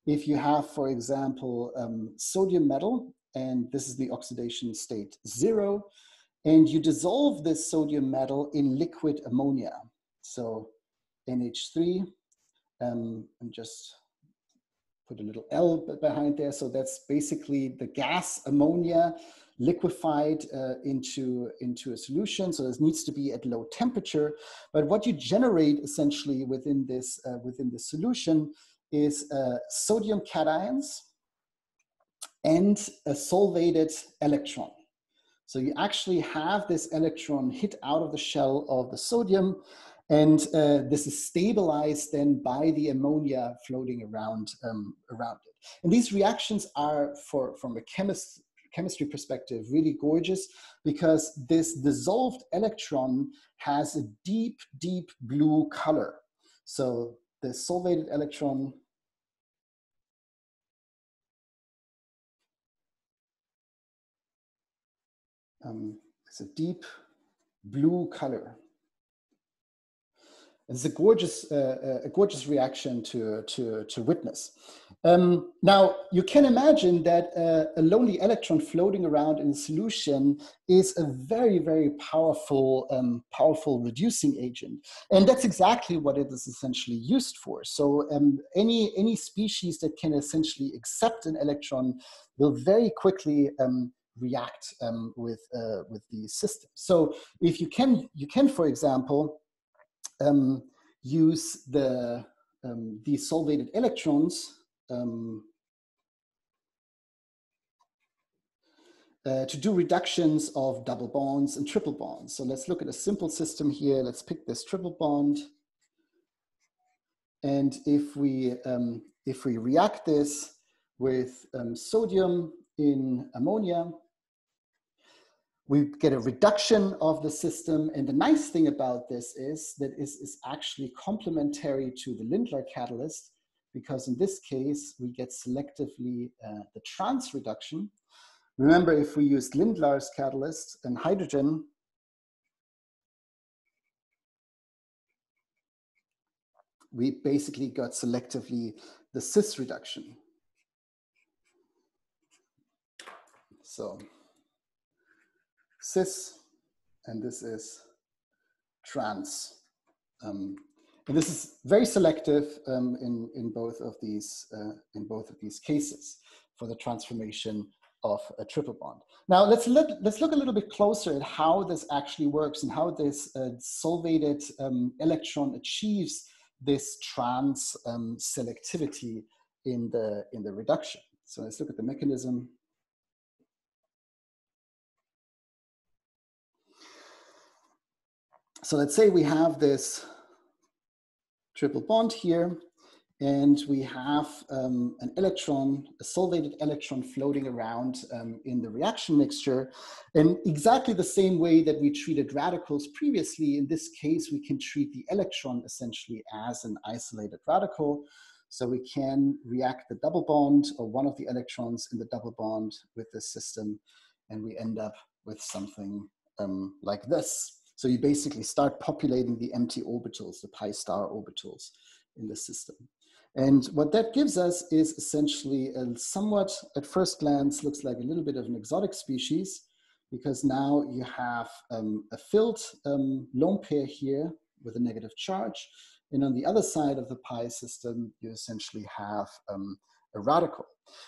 if you have, for example, sodium metal, and this is the oxidation state 0, and you dissolve this sodium metal in liquid ammonia. So NH3, and just put a little L behind there. So that's basically the gas ammonia liquefied into a solution. So this needs to be at low temperature. But what you generate essentially within this solution is sodium cations and a solvated electron. So you actually have this electron hit out of the shell of the sodium, and this is stabilized then by the ammonia floating around it. And these reactions are, from a chemistry perspective, really gorgeous, because this dissolved electron has a deep, deep blue color. So the solvated electron it's a deep blue color. It's a gorgeous reaction to witness. Now, you can imagine that a lonely electron floating around in a solution is a very, very powerful, powerful reducing agent. And that's exactly what it is essentially used for. So any species that can essentially accept an electron will very quickly react with the system. So if you can, for example, use these solvated electrons to do reductions of double bonds and triple bonds. So let's look at a simple system here. Let's pick this triple bond. And if we react this with sodium in ammonia, we get a reduction of the system. And the nice thing about this is that it is actually complementary to the Lindlar catalyst, because in this case, we get selectively the trans reduction. Remember, if we use Lindlar's catalyst and hydrogen, we basically got selectively the cis reduction. So cis, and this is trans. And this is very selective in both of these cases for the transformation of a triple bond. Now let's look a little bit closer at how this actually works and how this solvated electron achieves this trans selectivity in the reduction. So let's look at the mechanism. So let's say we have this triple bond here, and we have an electron, a solvated electron floating around in the reaction mixture. And exactly the same way that we treated radicals previously, in this case, we can treat the electron essentially as an isolated radical. So we can react the double bond or one of the electrons in the double bond with this system, and we end up with something like this. So you basically start populating the empty orbitals, the pi star orbitals in the system. And what that gives us is essentially a somewhat, at first glance, looks like a little bit of an exotic species, because now you have a filled lone pair here with a negative charge. And on the other side of the pi system, you essentially have a radical.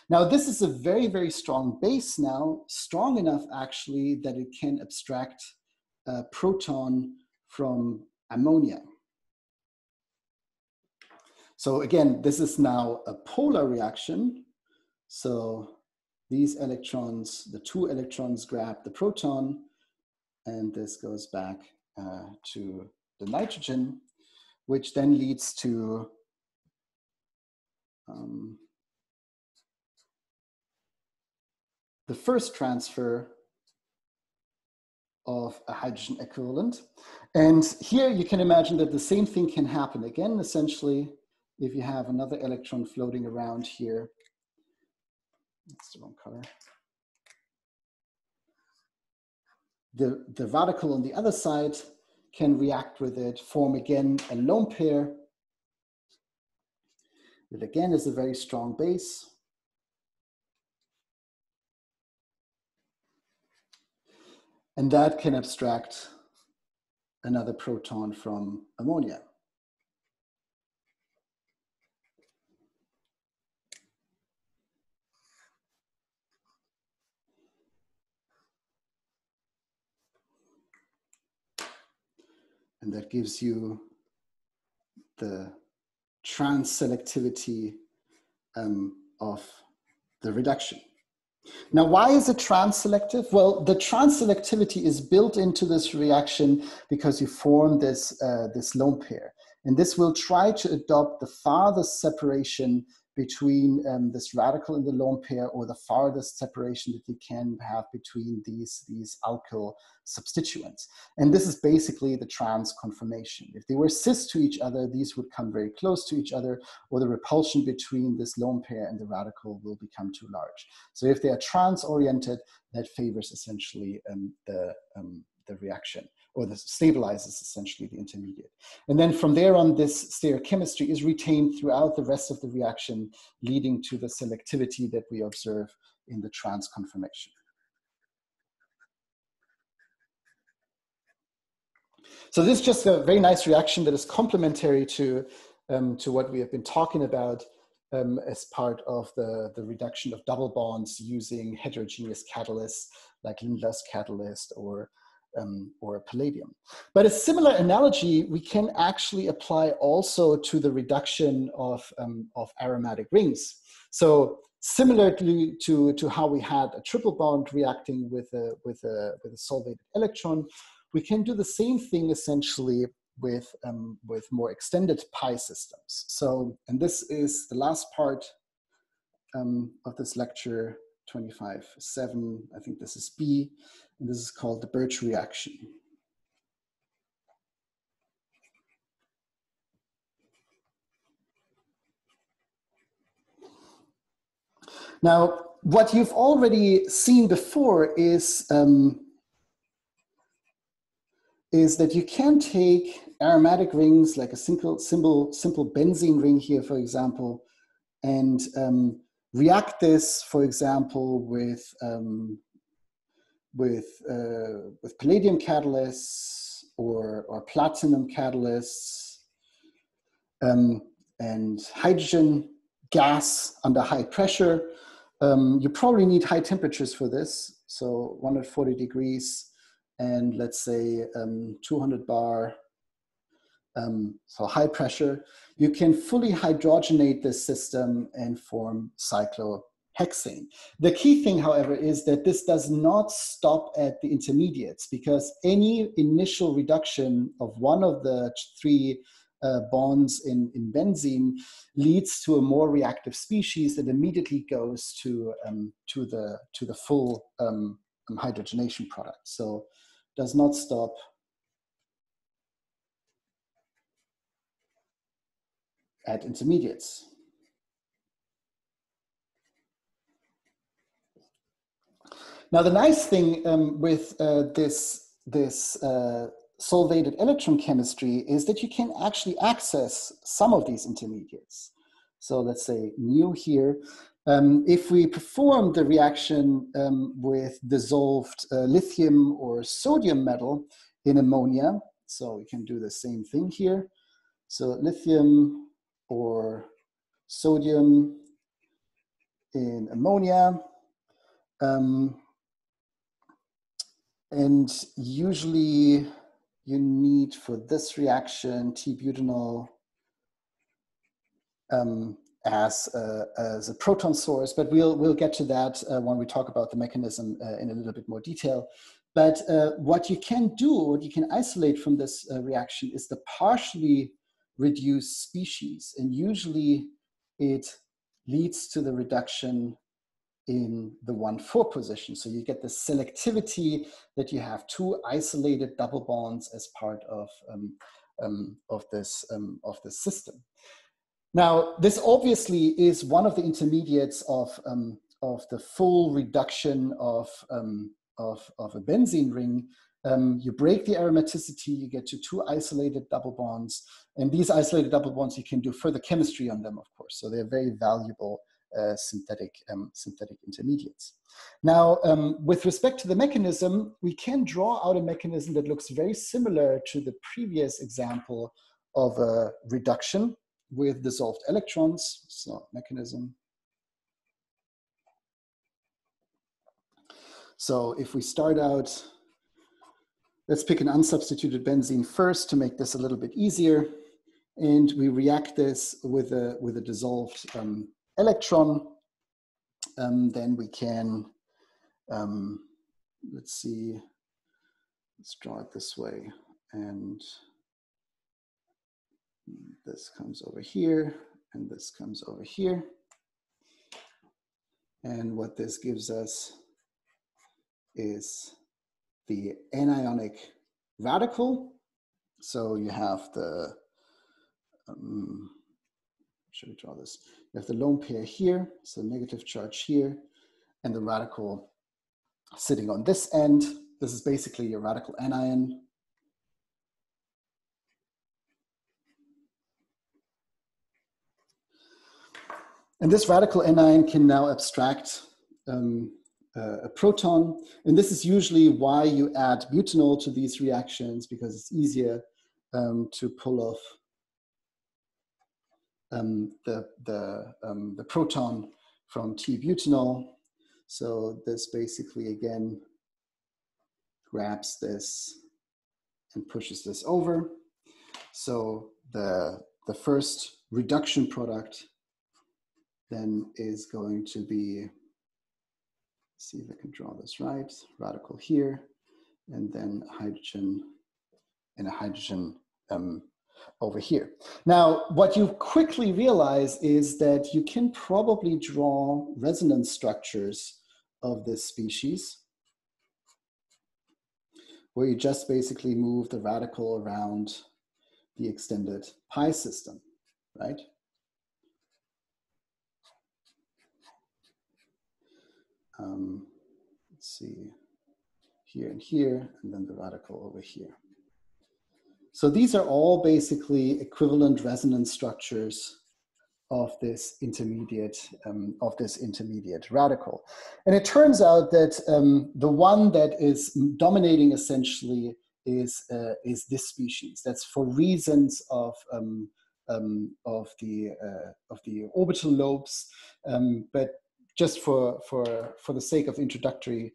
Now, this is a very, very strong base now, strong enough actually that it can abstract a proton from ammonia. So again, this is now a polar reaction. So these electrons, the two electrons grab the proton, and this goes back to the nitrogen, which then leads to the first transfer of a hydrogen equivalent. And here you can imagine that the same thing can happen again, essentially, if you have another electron floating around here. That's the wrong color. The radical on the other side can react with it, form again a lone pair. It again is a very strong base. And that can abstract another proton from ammonia. And that gives you the trans-selectivity of the reduction. Now, why is it trans-selective? Well, the trans-selectivity is built into this reaction because you form this, this lone pair. And this will try to adopt the farthest separation between this radical in the lone pair, or the farthest separation that you can have between these alkyl substituents. And this is basically the trans conformation. If they were cis to each other, these would come very close to each other, or the repulsion between this lone pair and the radical will become too large. So if they are trans-oriented, that favors essentially the reaction, or that stabilizes essentially the intermediate. And then from there on, this stereochemistry is retained throughout the rest of the reaction, leading to the selectivity that we observe in the trans conformation. So this is just a very nice reaction that is complementary to what we have been talking about as part of the reduction of double bonds using heterogeneous catalysts like Lindlar's catalyst or palladium. But a similar analogy we can actually apply also to the reduction of aromatic rings. So similarly to how we had a triple bond reacting with a solvated electron, we can do the same thing essentially with more extended pi systems. So, and this is the last part of this lecture, 25.7. I think this is B, and this is called the Birch reaction. Now, what you've already seen before is that you can take aromatic rings like a simple benzene ring here, for example, and react this, for example, with palladium catalysts or platinum catalysts and hydrogen gas under high pressure. You probably need high temperatures for this, so 140 degrees and let's say 200 bar, so high pressure. You can fully hydrogenate this system and form cyclohexane. The key thing, however, is that this does not stop at the intermediates, because any initial reduction of one of the three bonds in benzene leads to a more reactive species that immediately goes to the full hydrogenation product. So does not stop at intermediates. Now, the nice thing with this solvated electron chemistry is that you can actually access some of these intermediates. So let's say mu here. If we perform the reaction with dissolved lithium or sodium metal in ammonia, so we can do the same thing here. So lithium or sodium in ammonia. And usually you need for this reaction T-butanol as a proton source, but we'll get to that when we talk about the mechanism in a little bit more detail. But what you can do, what you can isolate from this reaction is the partially reduced species, and usually it leads to the reduction in the 1,4 position. So you get the selectivity that you have two isolated double bonds as part of this system. Now, this obviously is one of the intermediates of the full reduction of a benzene ring, you break the aromaticity, you get to 2 isolated double bonds. And these isolated double bonds, you can do further chemistry on them, of course. So they're very valuable synthetic intermediates. Now, with respect to the mechanism, we can draw out a mechanism that looks very similar to the previous example of a reduction with dissolved electrons. So mechanism. So if we start out, let's pick an unsubstituted benzene first to make this a little bit easier. And we react this with a dissolved electron. Then we can, let's see, let's draw it this way. And this comes over here, and this comes over here. And what this gives us is the anionic radical. So you have the, should we draw this? You have the lone pair here, so negative charge here, and the radical sitting on this end. This is basically a radical anion. And this radical anion can now abstract a proton. And this is usually why you add butanol to these reactions, because it's easier to pull off the proton from T-butanol. So this basically, again, grabs this and pushes this over. So the first reduction product then is going to be, see if I can draw this right, radical here, and then hydrogen and a hydrogen over here. Now, what you quickly realize is that you can probably draw resonance structures of this species, where you just basically move the radical around the extended pi system, right? Let's see, here and here, and then the radical over here. So these are all basically equivalent resonance structures of this intermediate radical. And it turns out that the one that is dominating essentially is this species. That's for reasons of the orbital lobes, but just for the sake of introductory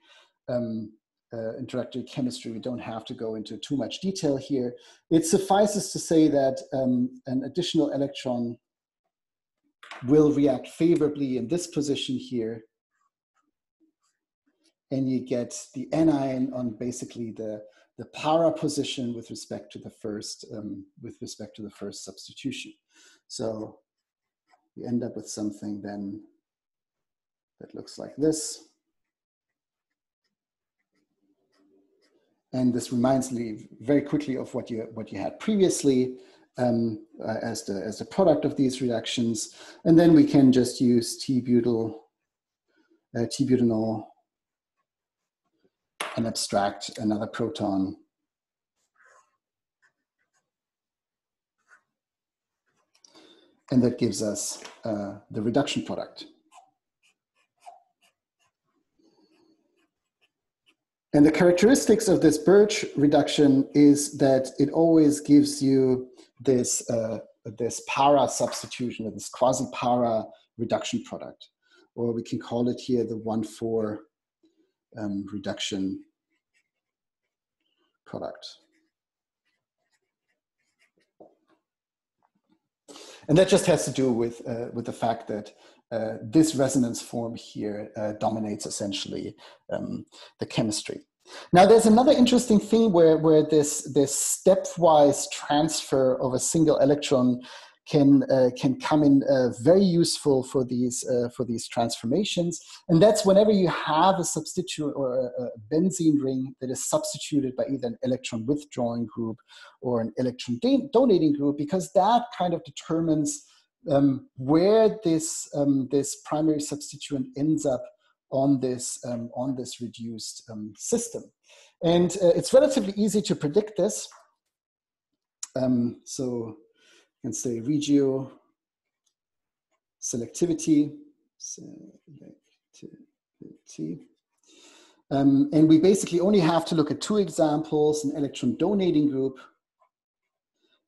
chemistry, we don't have to go into too much detail here. It suffices to say that an additional electron will react favorably in this position here, and you get the anion on basically the para position with respect to the first substitution. So we end up with something then that looks like this. And this reminds me very quickly of what you had previously as the product of these reactions. And then we can just use T-butanol and abstract another proton. And that gives us the reduction product. And the characteristics of this Birch reduction is that it always gives you this, this para substitution, or this quasi-para reduction product, or we can call it here the 1,4 reduction product. And that just has to do with the fact that this resonance form here dominates essentially the chemistry. Now, there's another interesting thing where this stepwise transfer of a single electron can come in very useful for these transformations, and that's whenever you have a substitute or a benzene ring that is substituted by either an electron withdrawing group or an electron donating group, because that kind of determines where this primary substituent ends up on this reduced system. And it's relatively easy to predict this. So you can say regio selectivity. And we basically only have to look at two examples, an electron donating group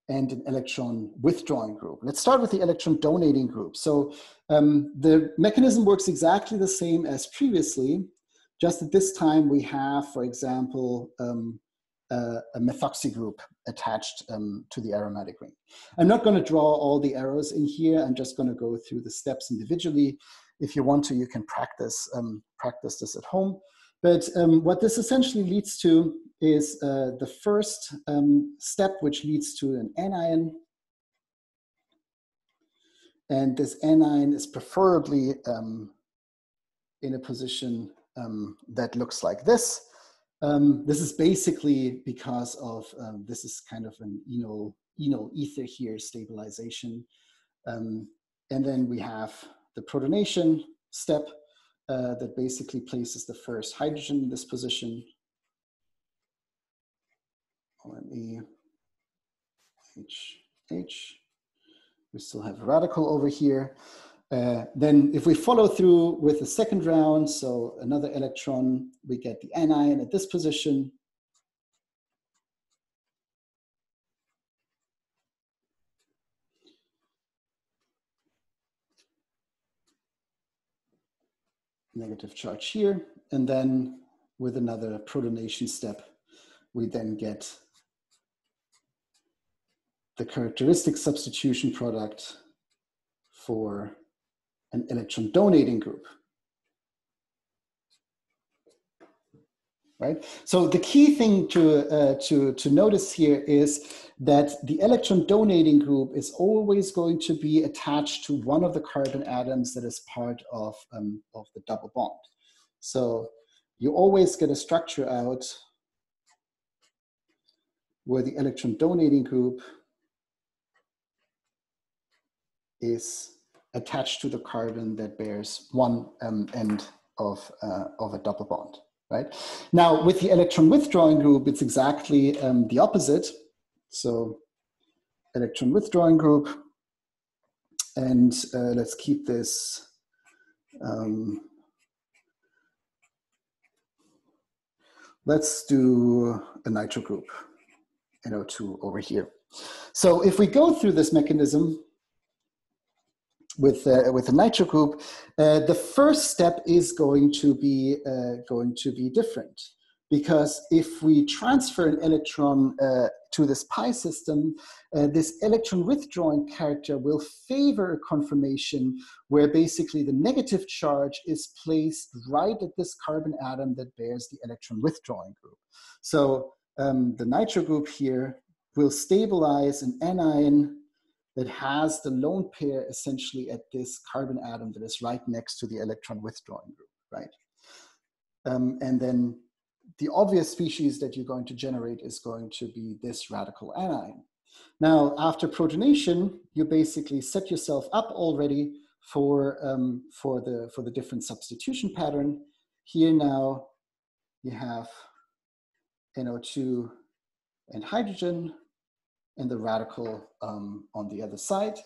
and an electron withdrawing group. Let's start with the electron donating group. So the mechanism works exactly the same as previously, just at this time we have, for example, a methoxy group attached to the aromatic ring. I'm not going to draw all the arrows in here. I'm just going to go through the steps individually. If you want to, you can practice this at home. But what this essentially leads to is the first step, which leads to an anion. And this anion is preferably in a position that looks like this. This is basically because of, this is kind of an enol ether here stabilization. And then we have the protonation step that basically places the first hydrogen in this position. OMe, H. We still have a radical over here. Then if we follow through with the second round, so another electron, we get the anion at this position. Negative charge here. And then with another protonation step, we then get the characteristic substitution product for an electron donating group. Right? So the key thing to notice here is that the electron donating group is always going to be attached to one of the carbon atoms that is part of the double bond. So you always get a structure out where the electron donating group is attached to the carbon that bears one end of a double bond. Right? Now, with the electron withdrawing group, it's exactly the opposite. So electron withdrawing group, and let's keep this let's do a nitro group, NO2 over here. So if we go through this mechanism with the nitro group, the first step is going to be different, because if we transfer an electron to this pi system, this electron withdrawing character will favor a conformation where basically the negative charge is placed right at this carbon atom that bears the electron withdrawing group. So the nitro group here will stabilize an anion that has the lone pair essentially at this carbon atom that is right next to the electron withdrawing group, right? And then the obvious species that you're going to generate is going to be this radical anion. Now, after protonation, you basically set yourself up already for the different substitution pattern. Here now, you have NO2 and hydrogen, and the radical on the other side.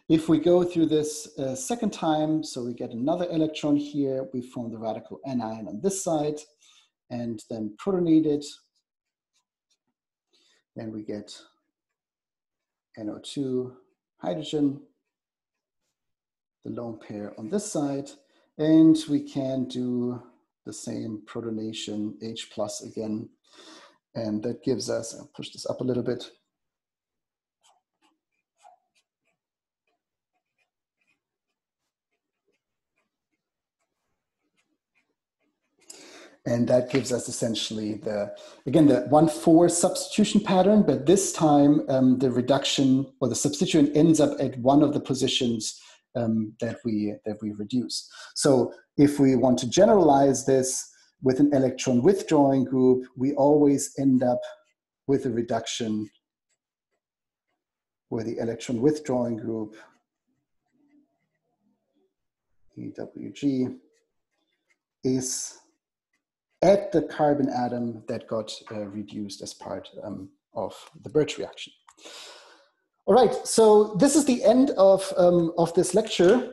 If we go through this second time, so we get another electron here, we form the radical anion on this side, and then protonate it, and we get NO2 hydrogen, the lone pair on this side, and we can do the same protonation H plus again, and that gives us, I'll push this up a little bit, and that gives us essentially the 1,4 substitution pattern, but this time the reduction or the substituent ends up at one of the positions that we reduce. So if we want to generalize this with an electron withdrawing group, we always end up with a reduction where the electron withdrawing group, EWG, is at the carbon atom that got reduced as part of the Birch reaction. All right, so this is the end of this lecture.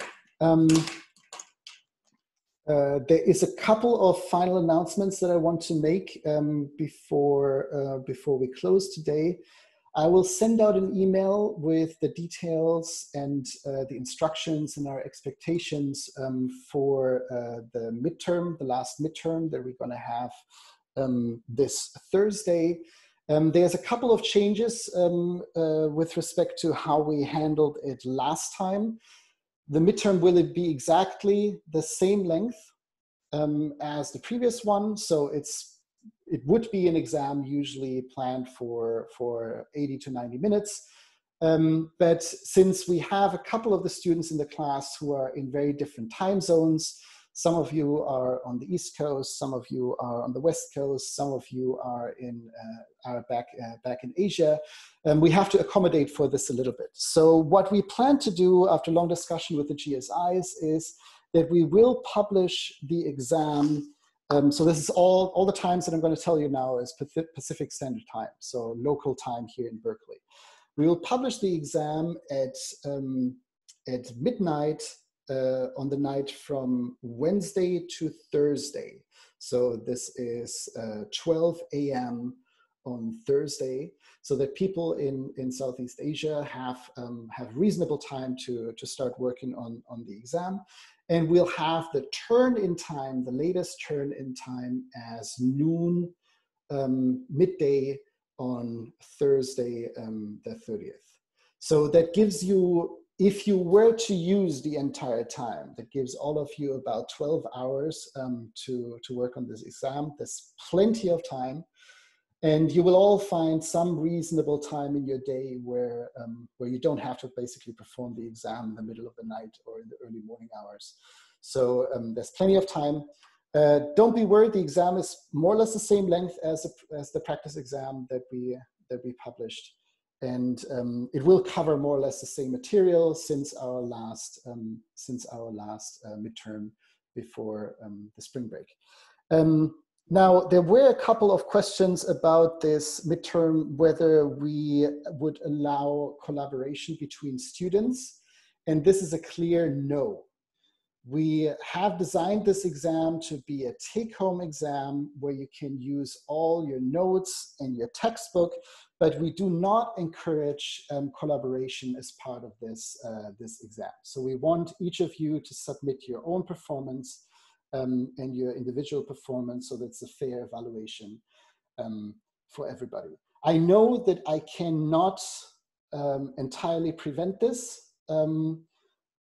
There is a couple of final announcements that I want to make before we close today. I will send out an email with the details and the instructions and our expectations for the midterm, the last midterm that we're going to have this Thursday. There's a couple of changes with respect to how we handled it last time. The midterm will it be exactly the same length as the previous one, so it would be an exam usually planned for 80 to 90 minutes. But since we have a couple of the students in the class who are in very different time zones, some of you are on the East Coast, some of you are on the West Coast, some of you are back in Asia, we have to accommodate for this a little bit. So what we plan to do after long discussion with the GSIs is that we will publish the exam. So this is all the times that I'm going to tell you now is Pacific Standard Time, so local time here in Berkeley. We will publish the exam at midnight on the night from Wednesday to Thursday. So this is 12 a.m. on Thursday, so that people in Southeast Asia have reasonable time to start working on the exam. And we'll have the turn-in time, the latest turn-in time as noon, midday on Thursday, the 30th. So that gives you, if you were to use the entire time, that gives all of you about 12 hours to work on this exam. There's plenty of time. And you will all find some reasonable time in your day where you don't have to basically perform the exam in the middle of the night or in the early morning hours. So there's plenty of time. Don't be worried, the exam is more or less the same length as the practice exam that we published. And it will cover more or less the same material since our last midterm before the spring break. Now, there were a couple of questions about this midterm, whether we would allow collaboration between students, and this is a clear no. We have designed this exam to be a take-home exam where you can use all your notes and your textbook, but we do not encourage collaboration as part of this exam. So we want each of you to submit your own performance and your individual performance, so that's a fair evaluation for everybody. I know that I cannot entirely prevent this,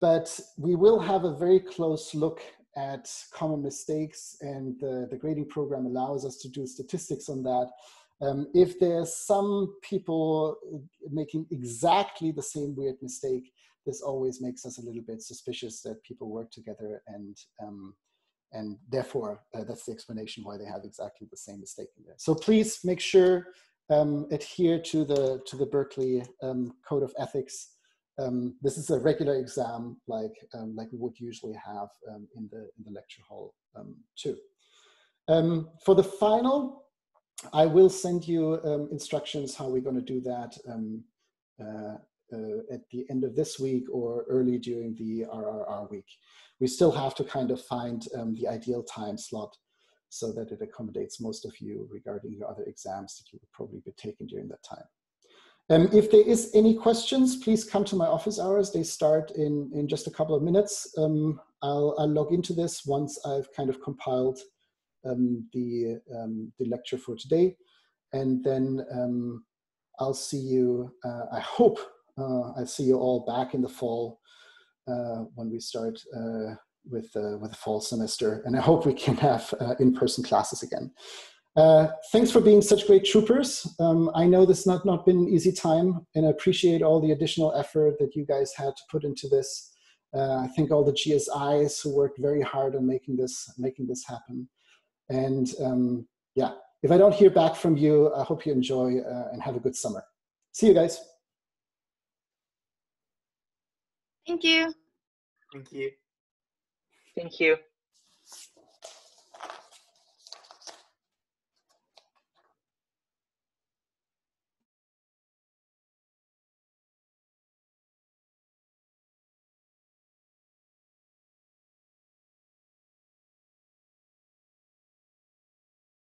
but we will have a very close look at common mistakes, and the grading program allows us to do statistics on that. If there's some people making exactly the same weird mistake, this always makes us a little bit suspicious that people work together, and therefore that's the explanation why they have exactly the same mistake in there. So please make sure adhere to the Berkeley Code of Ethics. This is a regular exam like we would usually have in the lecture hall too. For the final, I will send you instructions how we're going to do that at the end of this week or early during the RRR week. We still have to kind of find the ideal time slot so that it accommodates most of you regarding your other exams that you would probably be taking during that time. If there is any questions, please come to my office hours. They start in just a couple of minutes. I'll log into this once I've kind of compiled the lecture for today. And then I'll see you, I hope I'll see you all back in the fall when we start with the fall semester. And I hope we can have in-person classes again. Thanks for being such great troopers. I know this has not been an easy time, and I appreciate all the additional effort that you guys had to put into this. I thank all the GSIs who worked very hard on making this happen. And yeah, if I don't hear back from you, I hope you enjoy and have a good summer. See you guys. Thank you. Thank you. Thank you.